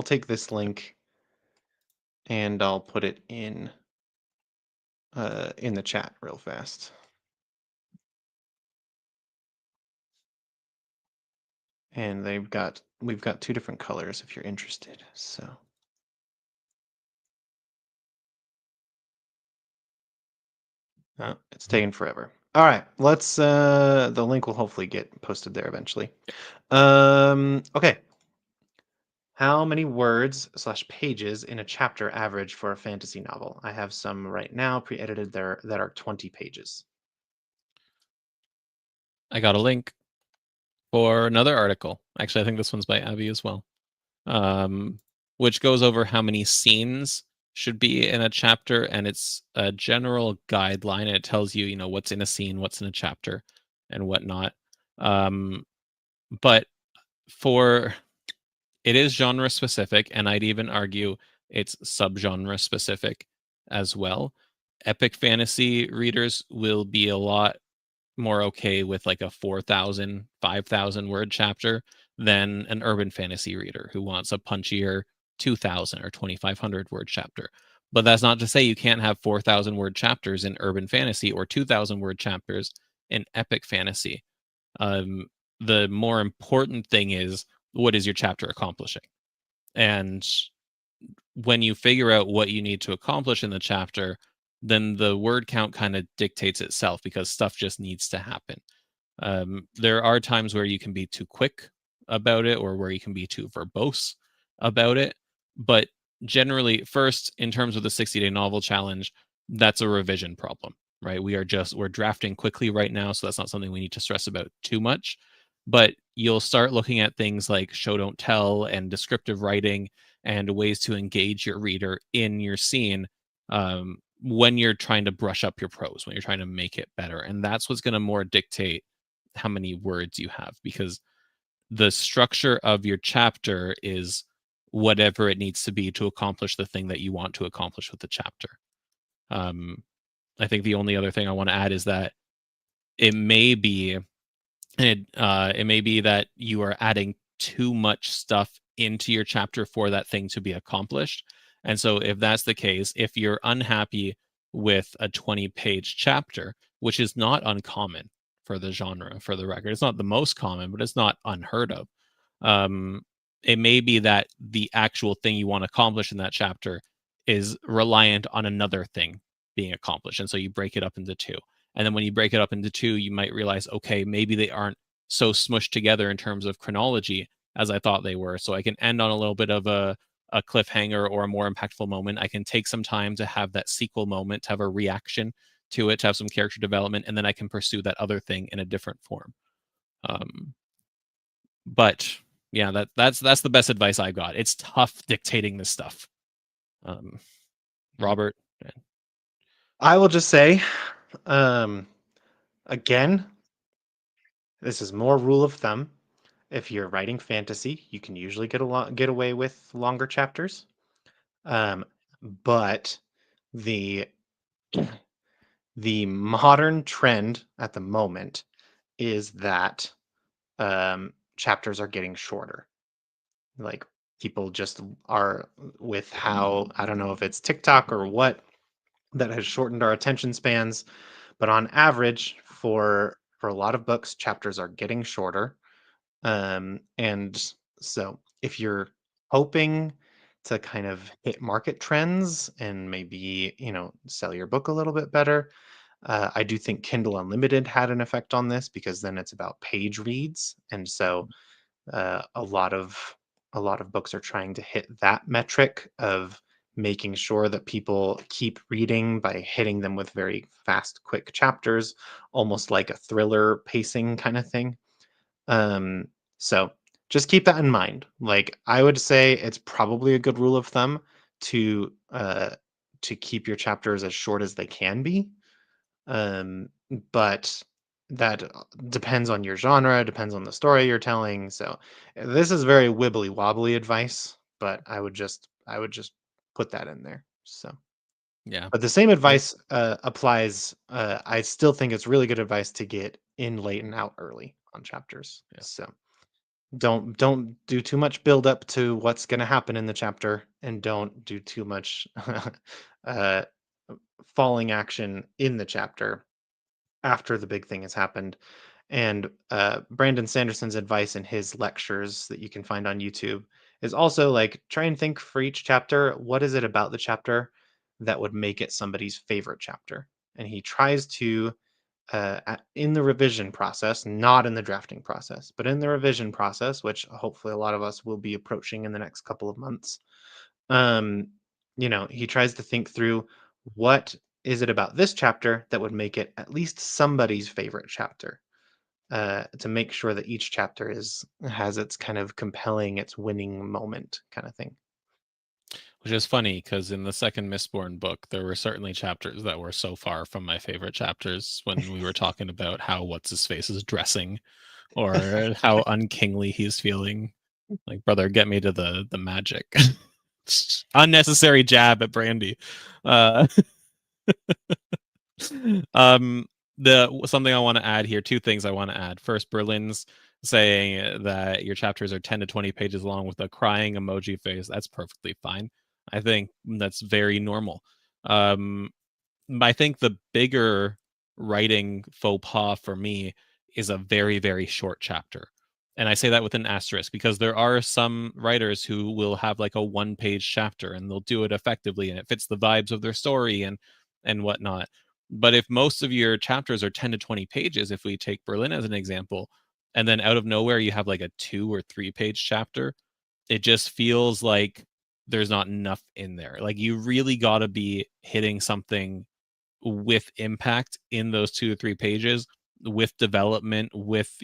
take this link and I'll put it in the chat real fast. And we've got two different colors if you're interested. So it's taking forever. All right, let's the link will hopefully get posted there eventually. Okay. How many words / pages in a chapter average for a fantasy novel? I have some right now pre-edited there that are 20 pages. I got a link for another article. Actually, I think this one's by Abby as well. Which goes over how many scenes should be in a chapter, and it's a general guideline, and it tells you, what's in a scene, what's in a chapter, and whatnot. But for it is genre specific, and I'd even argue it's subgenre specific as well. Epic fantasy readers will be a lot more okay with like a 4,000, 5,000 word chapter than an urban fantasy reader who wants a punchier 2,000 or 2,500 word chapter. But that's not to say you can't have 4,000 word chapters in urban fantasy or 2,000 word chapters in epic fantasy. The more important thing is, what is your chapter accomplishing? And when you figure out what you need to accomplish in the chapter, then the word count kind of dictates itself because stuff just needs to happen. There are times where you can be too quick about it or where you can be too verbose about it. But generally, first, in terms of the 60-day novel challenge, that's a revision problem, right? We're drafting quickly right now, so that's not something we need to stress about too much. But you'll start looking at things like show don't tell and descriptive writing and ways to engage your reader in your scene when you're trying to brush up your prose, when you're trying to make it better. And that's what's going to more dictate how many words you have, because the structure of your chapter is whatever it needs to be to accomplish the thing that you want to accomplish with the chapter. I think the only other thing I want to add is that it may be it may be that you are adding too much stuff into your chapter for that thing to be accomplished. And so if that's the case, if you're unhappy with a 20-page chapter, which is not uncommon for the genre, for the record, it's not the most common, but it's not unheard of. It may be that the actual thing you want to accomplish in that chapter is reliant on another thing being accomplished. And so you break it up into two. And then when you break it up into two, you might realize, okay, maybe they aren't so smushed together in terms of chronology as I thought they were. So I can end on a little bit of a cliffhanger or a more impactful moment. I can take some time to have that sequel moment, to have a reaction to it, to have some character development, and then I can pursue that other thing in a different form. But yeah, that's the best advice I got. It's tough dictating this stuff. Robert. I will just say, again, this is more rule of thumb. If you're writing fantasy, you can usually get away with longer chapters. But the the modern trend at the moment is that chapters are getting shorter. Like people just are with how, I don't know if it's TikTok or what that has shortened our attention spans, but on average, for a lot of books, chapters are getting shorter. And so if you're hoping to kind of hit market trends and maybe, sell your book a little bit better, I do think Kindle Unlimited had an effect on this because then it's about page reads. And so a lot of books are trying to hit that metric of making sure that people keep reading by hitting them with very fast, quick chapters, almost like a thriller pacing kind of thing. So just keep that in mind. Like I would say it's probably a good rule of thumb to to keep your chapters as short as they can be. But that depends on your genre, depends on the story you're telling. So this is very wibbly wobbly advice, but I would just put that in there. So, Yeah. but the same I advice applies. I still think it's really good advice to get in late and out early on chapters. yeah. So don't do too much build up to what's going to happen in the chapter, and don't do too much uh, falling action in the chapter after the big thing has happened. And Brandon Sanderson's advice in his lectures that you can find on YouTube is also like try and think for each chapter, what is it about the chapter that would make it somebody's favorite chapter? And he tries to, in the revision process, not in the drafting process, but in the revision process, which hopefully a lot of us will be approaching in the next couple of months, um, he tries to think through what is it about this chapter that would make it at least somebody's favorite chapter, to make sure that each chapter has its kind of compelling, its winning moment kind of thing. Which is funny because in the second Mistborn book, there were certainly chapters that were so far from my favorite chapters when we were talking about how what's his face is dressing or how unkingly he's feeling. Like, brother, get me to the magic. Unnecessary jab at Brandy. Uh, um, the something I want to add here. Two things I want to add. First, Berlin's saying that your chapters are 10 to 20 pages long with a crying emoji face. That's perfectly fine. I think that's very normal. Um, I think the bigger writing faux pas for me is a very, very short chapter. And I say that with an asterisk because there are some writers who will have like a one-page chapter and they'll do it effectively and it fits the vibes of their story and whatnot. But if most of your chapters are 10 to 20 pages, if we take Berlin as an example, and then out of nowhere you have like a 2 or 3 page chapter, it just feels like there's not enough in there. Like you really got to be hitting something with impact in those 2 or 3 pages, with development, with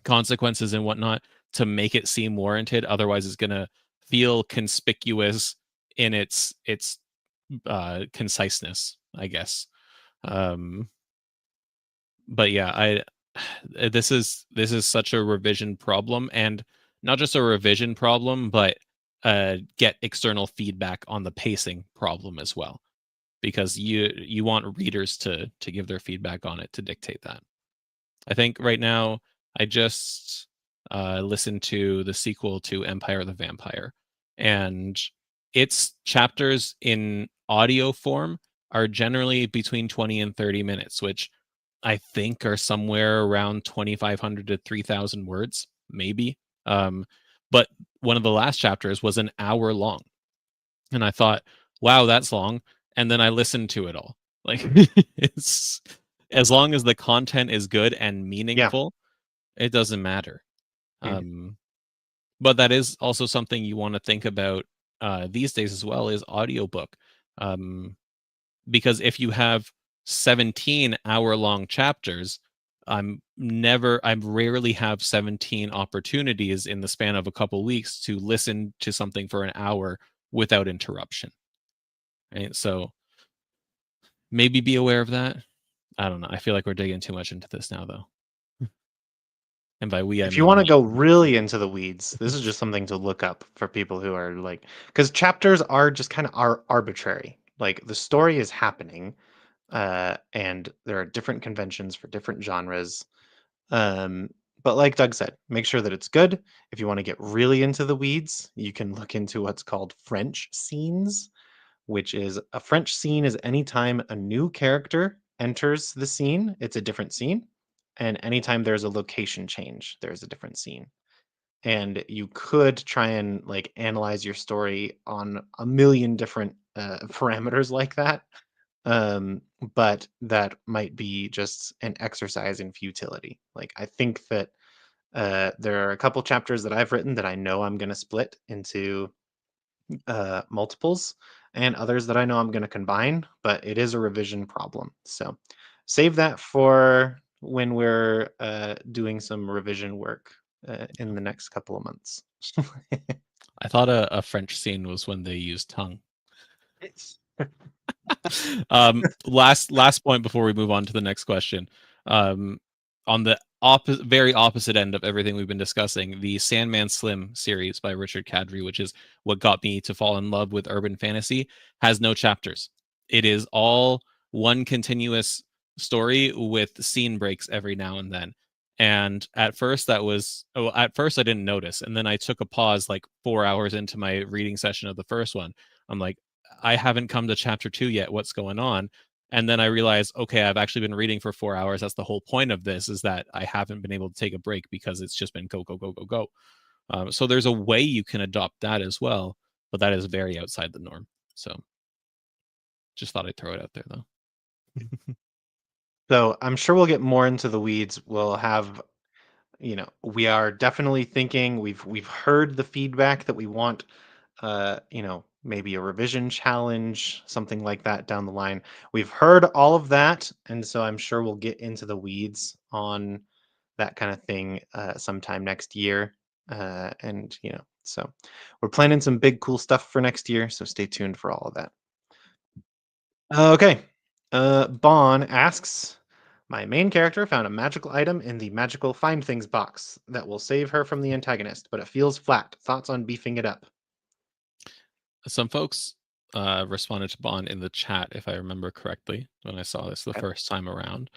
consequences and whatnot, to make it seem warranted. Otherwise, it's gonna feel conspicuous in its conciseness, I guess. Um, but yeah, I this is such a revision problem, and not just a revision problem, but get external feedback on the pacing problem as well, because you want readers to give their feedback on it to dictate that. I think right now I just listened to the sequel to Empire of the Vampire, and its chapters in audio form are generally between 20 and 30 minutes, which I think are somewhere around 2,500 to 3,000 words, maybe. But one of the last chapters was an hour long. And I thought, wow, that's long. And then I listened to it all. Like, it's as long as the content is good and Yeah. meaningful, it doesn't matter. Mhm. Um, but that is also something you want to think about these days as well, is audiobook. Um, because if you have 17-hour long chapters, I rarely have 17 opportunities in the span of a couple weeks to listen to something for an hour without interruption. Right? So maybe be aware of that. I don't know. I feel like we're digging too much into this now, though. And by we, I If you mean want to me. go really into the weeds, this is just something to look up for people who are like, because chapters are just kind of arbitrary. Like the story is happening, and there are different conventions for different genres. Um, but like Doug said, make sure that it's good. If you want to get really into the weeds, you can look into what's called French scenes, which is a French scene is anytime a new character enters the scene, it's a different scene. And anytime there's a location change, there's a different scene. And you could try and like analyze your story on a million different parameters like that. Um, but that might be just an exercise in futility. Like I think that there are a couple chapters that I've written that I know I'm going to split into multiples, and others that I know I'm going to combine, but it is a revision problem. So save that for when we're doing some revision work in the next couple of months. I thought a French scene was when they used tongue. Last point before we move on to the next question. On the very opposite end of everything we've been discussing, the Sandman Slim series by Richard Kadrey, which is what got me to fall in love with urban fantasy, has no chapters. It is all one continuous story with scene breaks every now and then. And at first at first I didn't notice, and then I took a pause like 4 hours into my reading session of the first one. I'm like, I haven't come to chapter 2 yet. What's going on? And then I realized, okay, I've actually been reading for 4 hours. That's the whole point of this, is that I haven't been able to take a break because it's just been go, go, go, go, go. So there's a way you can adopt that as well, but that is very outside the norm. So just thought I'd throw it out there, though. So I'm sure we'll get more into the weeds. We'll have, we are definitely thinking we've heard the feedback that we want, maybe a revision challenge, something like that down the line. We've heard all of that, and so I'm sure we'll get into the weeds on that kind of thing sometime next year. And so we're planning some big cool stuff for next year. So stay tuned for all of that. Okay. Bon asks, my main character found a magical item in the magical find things box that will save her from the antagonist, but it feels flat. Thoughts on beefing it up? Some folks responded to Bond in the chat, if I remember correctly, when I saw this the Okay. first time around.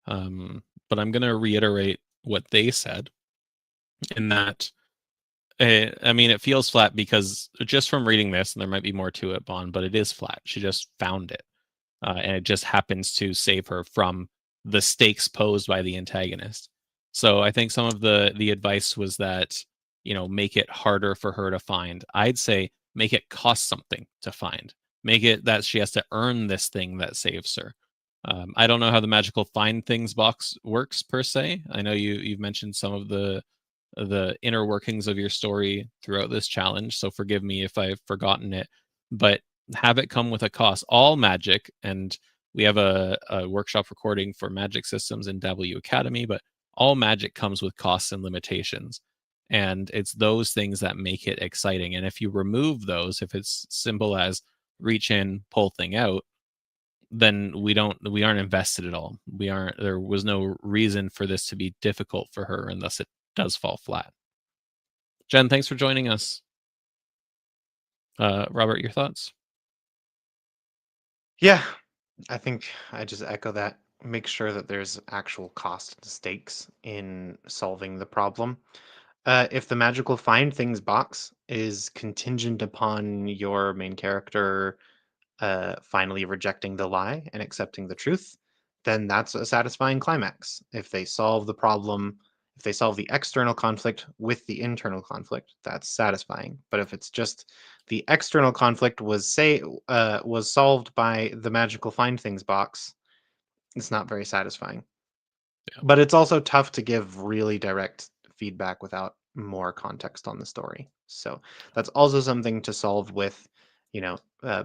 But I'm going to reiterate what they said in that I mean, it feels flat because just from reading this, and there might be more to it, Bond, but it is flat. She just found it, and it just happens to save her from the stakes posed by the antagonist. So I think some of the advice was that, make it harder for her to find. I'd say make it cost something to find. Make it that she has to earn this thing that saves her. I don't know how the magical find things box works per se. I know you've mentioned some of the inner workings of your story throughout this challenge, so forgive me if I've forgotten it, but have it come with a cost. All magic, and we have a workshop recording for magic systems in W Academy, but all magic comes with costs and limitations. And it's those things that make it exciting. And if you remove those, if it's simple as reach in, pull thing out, then we aren't invested at all. There was no reason for this to be difficult for her, and thus it does fall flat. Jen, thanks for joining us. Robert, your thoughts? Yeah, I think I just echo that. Make sure that there's actual cost and stakes in solving the problem. If the magical find things box is contingent upon your main character finally rejecting the lie and accepting the truth, then that's a satisfying climax. If they solve the problem, if they solve the external conflict with the internal conflict, that's satisfying. But if it's just the external conflict was solved by the magical find things box, it's not very satisfying. Yeah. But it's also tough to give really direct feedback without more context on the story. So that's also something to solve with,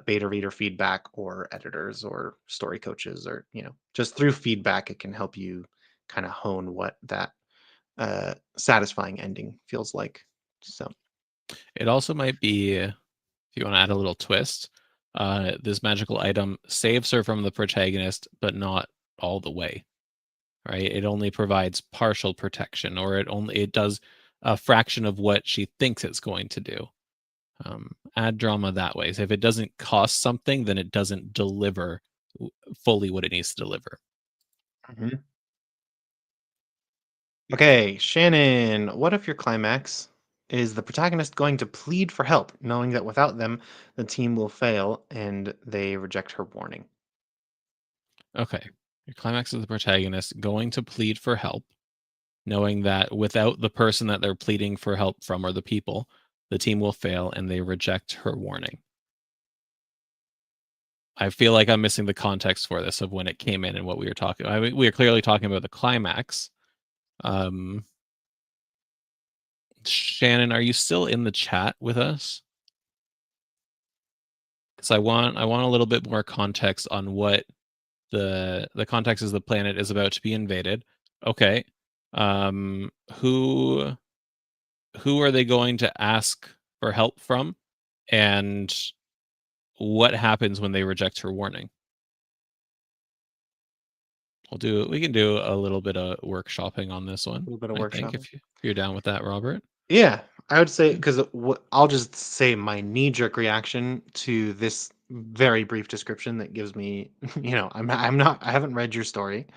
beta reader feedback or editors or story coaches, or, just through feedback, it can help you kind of hone what that satisfying ending feels like. So, It also might be, if you want to add a little twist, this magical item saves her from the protagonist, but not all the way. Right? It only provides partial protection, or it does a fraction of what she thinks it's going to do. Add drama that way. So if it doesn't cost something, then it doesn't deliver fully what it needs to deliver. mhm. Okay, Shannon, what if your climax is the protagonist going to plead for help, knowing that without them, the team will fail and they reject her warning? Okay. Your climax is the protagonist going to plead for help, knowing that without the person that they're pleading for help from or the people, the team will fail and they reject her warning. I feel like I'm missing the context for this of when it came in and what we were talking. I mean, we are clearly talking about the climax. Um, Shannon, are you still in the chat with us? Because I want a little bit more context on what the context is. The planet is about to be invaded. Okay. Who are they going to ask for help from, and what happens when they reject her warning? We can do a little bit of workshopping on this one. A little bit of I think workshopping. if you're down with that, Robert. Yeah, I would say Yeah. because I'll just say my knee-jerk reaction to this very brief description that gives me, I haven't read your story,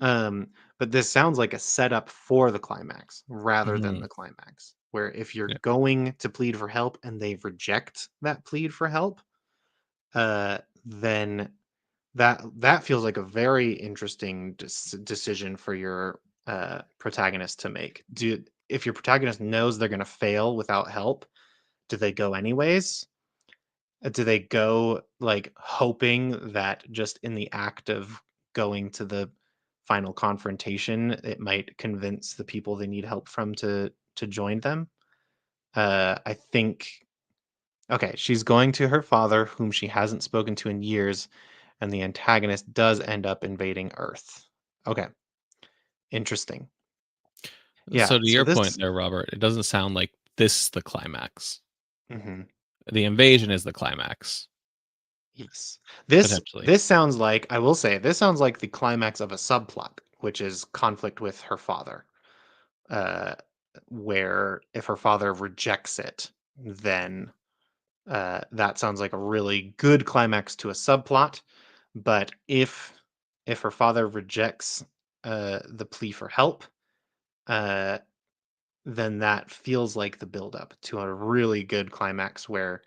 um, but this sounds like a setup for the climax rather than Mhm. the climax. Where if you're Yeah. going to plead for help and they reject that plead for help, then that feels like a very interesting decision for your protagonist to make. If your protagonist knows they're going to fail without help, do they go anyways? Do they go like hoping that just in the act of going to the final confrontation, it might convince the people they need help from to join them? I think okay, she's going to her father, whom she hasn't spoken to in years, and the antagonist does end up invading Earth. Okay, interesting. Yeah, So to so your this point there, Robert, it doesn't sound like this is the climax. mhm, The invasion is the climax, yes. This potentially. this sounds like I will say, this sounds like the climax of a subplot, which is conflict with her father, uh, where if her father rejects it, then, that sounds like a really good climax to a subplot. But if her father rejects the plea for help, uh, then that feels like the buildup to a really good climax where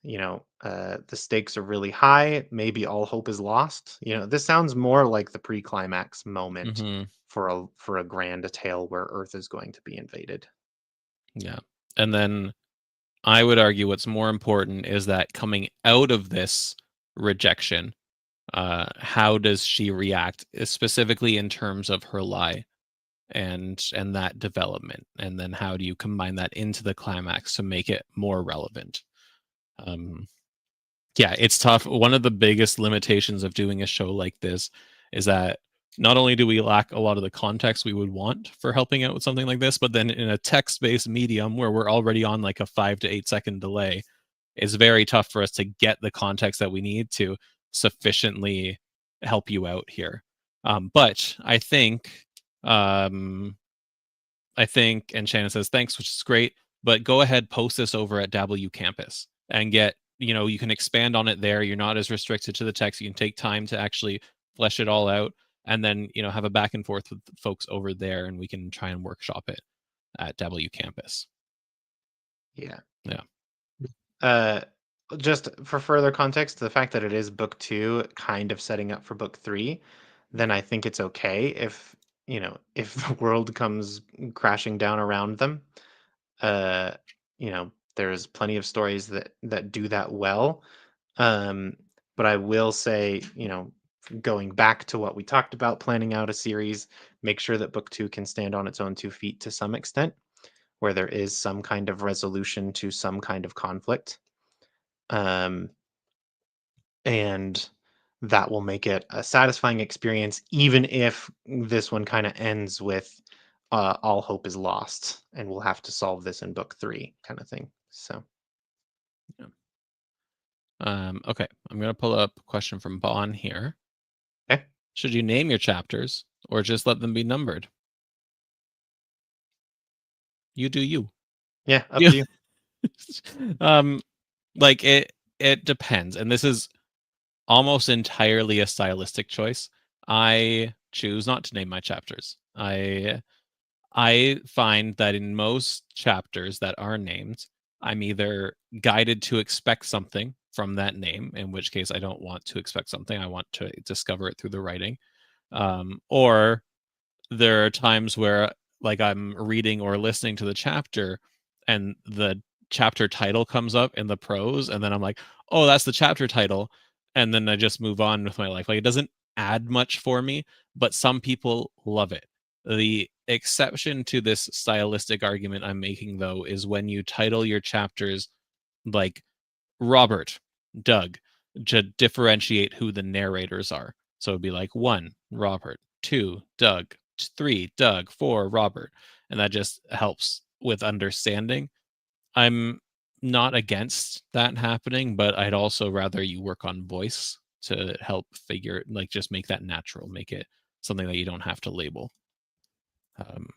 the stakes are really high. Maybe all hope is lost. This sounds more like the pre-climax moment Mhm. for a grand tale where Earth is going to be invaded. Yeah. And then I would argue what's more important is that coming out of this rejection, how does she react, specifically in terms of her lie and that development, and then how do you combine that into the climax to make it more relevant? Um, yeah, it's tough. One of the biggest limitations of doing a show like this is that not only do we lack a lot of the context we would want for helping out with something like this, but then in a text-based medium where we're already on like a 5 to 8 second delay, it's very tough for us to get the context that we need to sufficiently help you out here. But um, and Shannon says thanks, which is great. But go ahead, post this over at Dabble Campus and get, you can expand on it there. You're not as restricted to the text. You can take time to actually flesh it all out, and then have a back and forth with folks over there, and we can try and workshop it at W Campus. Yeah. Yeah. Uh, just for further context, the fact that it is book two, kind of setting up for book three, then I think it's okay if the world comes crashing down around them. Uh, there's plenty of stories that do that well. Um, but I will say, going back to what we talked about, planning out a series, make sure that book two can stand on its own 2 feet to some extent, where there is some kind of resolution to some kind of conflict. Um, and that will make it a satisfying experience, even if this one kind of ends with all hope is lost and we'll have to solve this in book three, kind of thing. So, Yeah. Okay, I'm gonna pull up a question from Bon here. okay. Should you name your chapters or just let them be numbered? You do you. Yeah, up Yeah. to you. um, like it depends, and this is almost entirely a stylistic choice. I choose not to name my chapters. I find that in most chapters that are named, I'm either guided to expect something from that name, in which case I don't want to expect something. I want to discover it through the writing. Or there are times where like I'm reading or listening to the chapter and the chapter title comes up in the prose and then I'm like, "Oh, that's the chapter title." And then I just move on with my life. Like it doesn't add much for me, but some people love it. The exception to this stylistic argument I'm making though is when you title your chapters like Robert, Doug, to differentiate who the narrators are. So it'd be like 1, Robert, 2, Doug, 3, Doug, 4, Robert. And that just helps with understanding. I'm not against that happening, but I'd also rather you work on voice to help figure like just make that natural, make it something that you don't have to label. Um,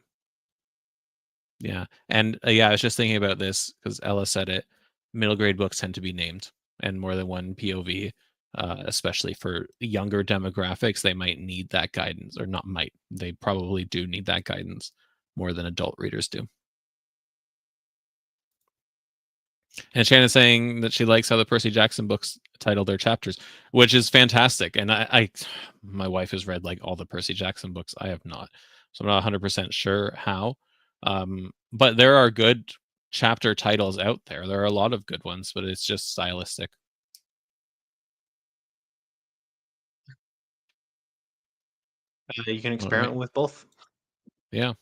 Yeah, and, yeah, I was just thinking about this because Ella said it. Middle grade books tend to be named and more than one POV, especially for younger demographics, they might need that guidance or not might, they probably do need that guidance more than adult readers do. And Shannon's saying that she likes how the Percy Jackson books title their chapters, which is fantastic. And I my wife has read like all the Percy Jackson books. I have not. So I'm not 100% sure how. But there are good chapter titles out there. There are a lot of good ones, but it's just stylistic. You can All right. experiment with both. Yeah.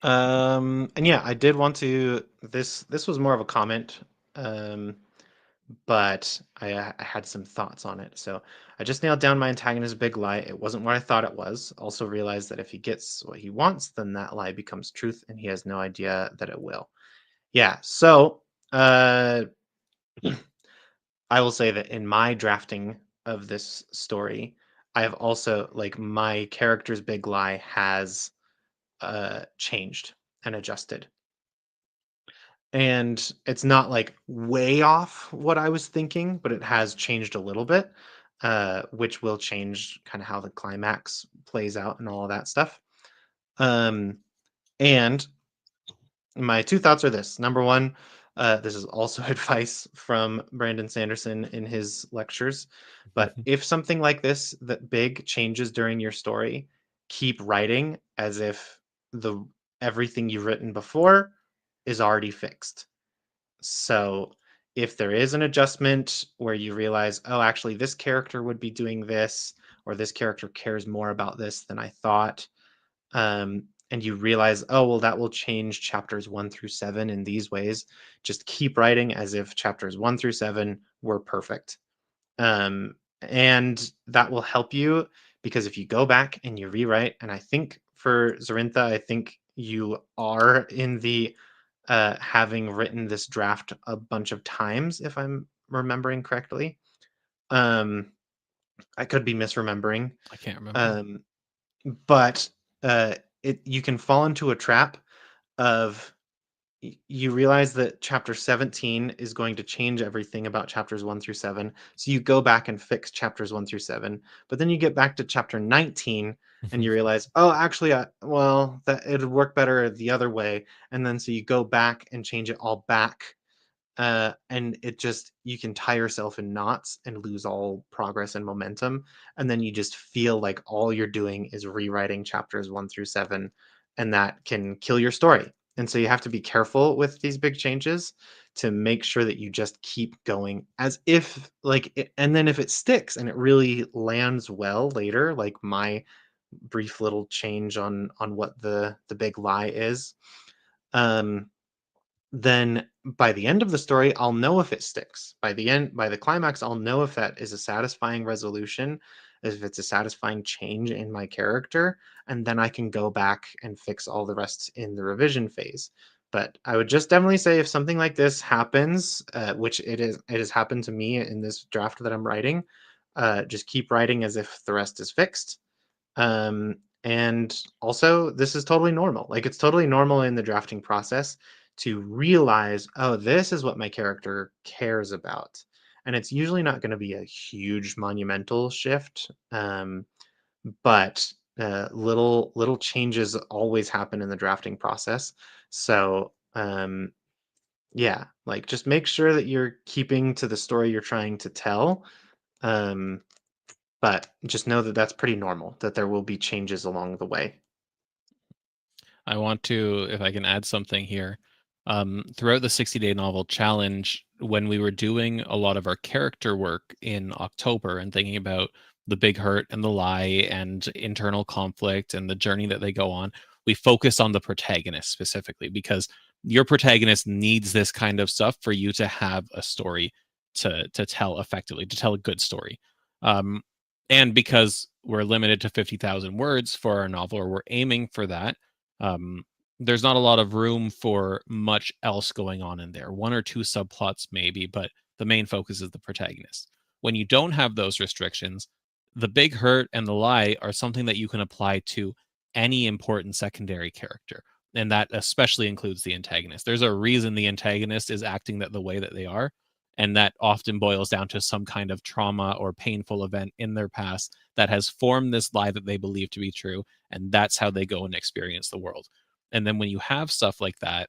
And yeah, I did want to this was more of a comment. Um, but I had some thoughts on it. So I just nailed down my antagonist's big lie. It wasn't what I thought it was. Also realized that if he gets what he wants, then that lie becomes truth, and he has no idea that it will. Yeah. So I will say that in my drafting of this story, I have also like my character's big lie has changed and adjusted. And it's not like way off what I was thinking, but it has changed a little bit, which will change kind of how the climax plays out and all of that stuff. Um, and my two thoughts are this. Number one, this is also advice from Brandon Sanderson in his lectures. But if something like this, that big changes during your story, keep writing as if the everything you've written before is already fixed. So if there is an adjustment where you realize, oh, actually, this character would be doing this, or this character cares more about this than I thought, and you realize, oh, well, that will change chapters 1 through 7 in these ways, just keep writing as if chapters 1 through 7 were perfect. And that will help you because if you go back and you rewrite, and I think for Zarintha, I think you are in the having written this draft a bunch of times, if I'm remembering correctly. Um, I could be misremembering. I can't remember. Um, but it you can fall into a trap of you realize that chapter 17 is going to change everything about chapters 1 through 7. So you go back and fix chapters 1 through 7. But then you get back to chapter 19 and you realize, oh, actually, well, that it would work better the other way. And then so you go back and change it all back. And it just, you can tie yourself in knots and lose all progress and momentum. And then you just feel like all you're doing is rewriting chapters 1 through 7. And that can kill your story. And so you have to be careful with these big changes to make sure that you just keep going as if like and then if it sticks and it really lands well later, like my brief little change on what the big lie is, um then by the end of the story, I'll know if it sticks. By the climax, I'll know if that is a satisfying resolution, if it's a satisfying change in my character, and then I can go back and fix all the rest in the revision phase. But I would just definitely say if something like this happens, which it has happened to me in this draft that I'm writing, just keep writing as if the rest is fixed. And also, this is totally normal. Like, it's totally normal in the drafting process to realize, oh, this is what my character cares about. And it's usually not going to be a huge monumental shift, but little changes always happen in the drafting process. So, yeah, like just make sure that you're keeping to the story you're trying to tell. Um, but just know that that's pretty normal, that there will be changes along the way. I want to, if I can add something here, throughout the 60-day novel challenge, when we were doing a lot of our character work in October and thinking about the big hurt and the lie and internal conflict and the journey that they go on, we focused on the protagonist specifically because your protagonist needs this kind of stuff for you to have a story to tell effectively, to tell a good story. Um, and because we're limited to 50,000 words for our novel, or we're aiming for that, um, there's not a lot of room for much else going on in there. One or two subplots maybe, but the main focus is the protagonist. When you don't have those restrictions, the big hurt and the lie are something that you can apply to any important secondary character. And that especially includes the antagonist. There's a reason the antagonist is acting that the way that they are. And that often boils down to some kind of trauma or painful event in their past that has formed this lie that they believe to be true. And that's how they go and experience the world. And then when you have stuff like that,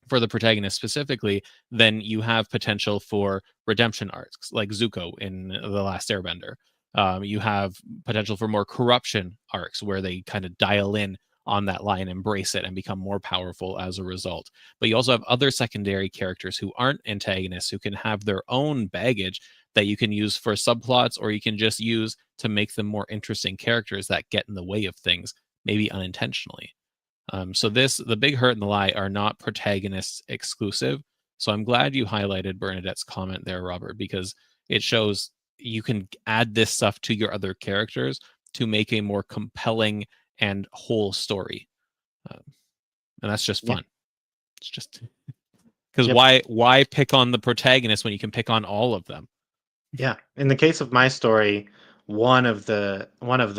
for the protagonist specifically, then you have potential for redemption arcs like Zuko in The Last Airbender. You have potential for more corruption arcs where they kind of dial in on that line, embrace it, and become more powerful as a result. But you also have other secondary characters who aren't antagonists who can have their own baggage that you can use for subplots, or you can just use to make them more interesting characters that get in the way of things, maybe unintentionally. So the big hurt and the lie are not protagonist exclusive. So I'm glad you highlighted Bernadette's comment there, Robert, because it shows you can add this stuff to your other characters to make a more compelling and whole story, um, and that's just Yeah. fun. It's just because Yep. why pick on the protagonist when you can pick on all of them? Yeah. In the case of my story, one of the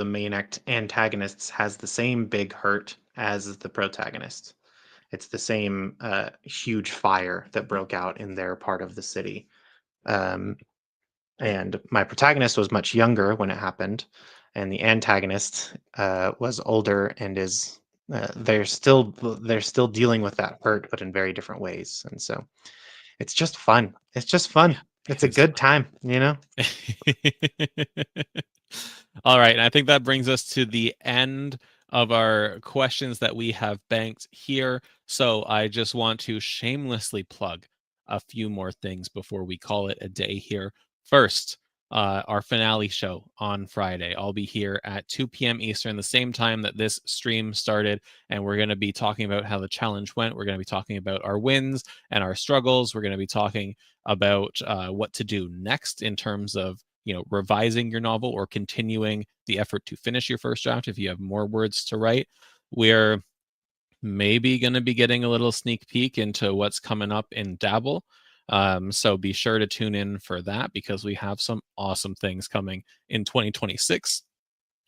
main antagonists has the same big hurt as the protagonist. It's the same huge fire that broke out in their part of the city. Um, and my protagonist was much younger when it happened, and the antagonist was older and is they're still dealing with that hurt, but in very different ways. And so it's just fun. It's just fun. Yeah, It's it a is good time, you know? All right. And I think that brings us to the end of our questions that we have banked here. So I just want to shamelessly plug a few more things before we call it a day here. First, our finale show on Friday. I'll be here at 2 p.m. Eastern, the same time that this stream started. And we're going to be talking about how the challenge went. We're going to be talking about our wins and our struggles. We're going to be talking about what to do next in terms of revising your novel or continuing the effort to finish your first draft if you have more words to write. We're maybe going to be getting a little sneak peek into what's coming up in Dabble. So be sure to tune in for that because we have some awesome things coming in 2026.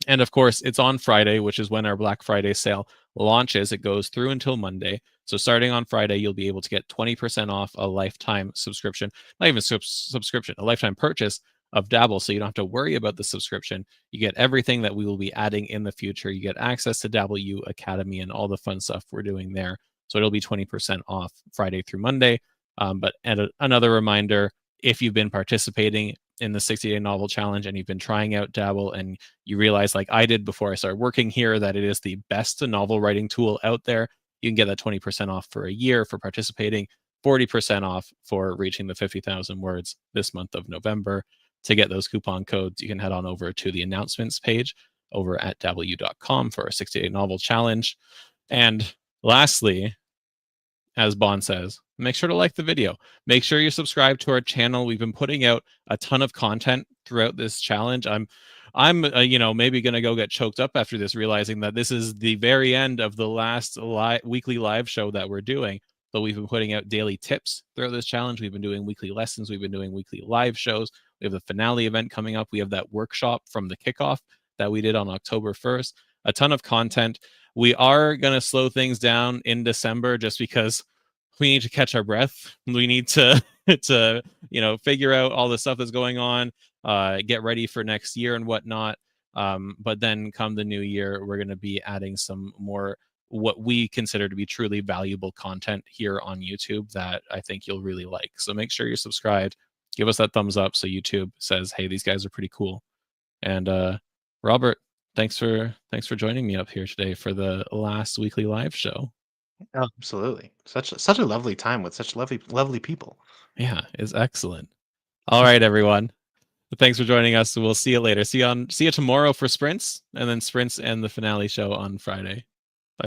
And of course, it's on Friday, which is when our Black Friday sale launches. It goes through until Monday. So starting on Friday, you'll be able to get 20% off a lifetime subscription, not even subscription, a lifetime purchase of Dabble. So you don't have to worry about the subscription. You get everything that we will be adding in the future. You get access to Dabble U Academy and all the fun stuff we're doing there. So it'll be 20% off Friday through Monday. But another reminder, if you've been participating in the 60-day novel challenge and you've been trying out Dabble and you realize, like I did before I started working here, that it is the best novel writing tool out there, you can get that 20% off for a year for participating, 40% off for reaching the 50,000 words this month of November. To get those coupon codes, you can head on over to the announcements page over at dabbleu.com for a 60-day novel challenge. And lastly, as Bond says, make sure to like the video. Make sure you subscribe to our channel. We've been putting out a ton of content throughout this challenge. I'm maybe going to go get choked up after this, realizing that this is the very end of the last weekly live show that we're doing. But we've been putting out daily tips throughout this challenge. We've been doing weekly lessons. We've been doing weekly live shows. We have the finale event coming up. We have that workshop from the kickoff that we did on October 1st. A ton of content. We are going to slow things down in December just because we need to catch our breath. We need to to figure out all the stuff that's going on, get ready for next year and whatnot. But then come the new year, we're going to be adding some more what we consider to be truly valuable content here on YouTube that I think you'll really like. So make sure you're subscribed. Give us that thumbs up so YouTube says, hey, these guys are pretty cool. And Robert, thanks for joining me up here today for the last weekly live show. Oh, absolutely. Such a lovely time with such lovely people. Yeah, it's excellent. All right, everyone. Thanks for joining us. We'll see you later. See you tomorrow for sprints, and then sprints and the finale show on Friday.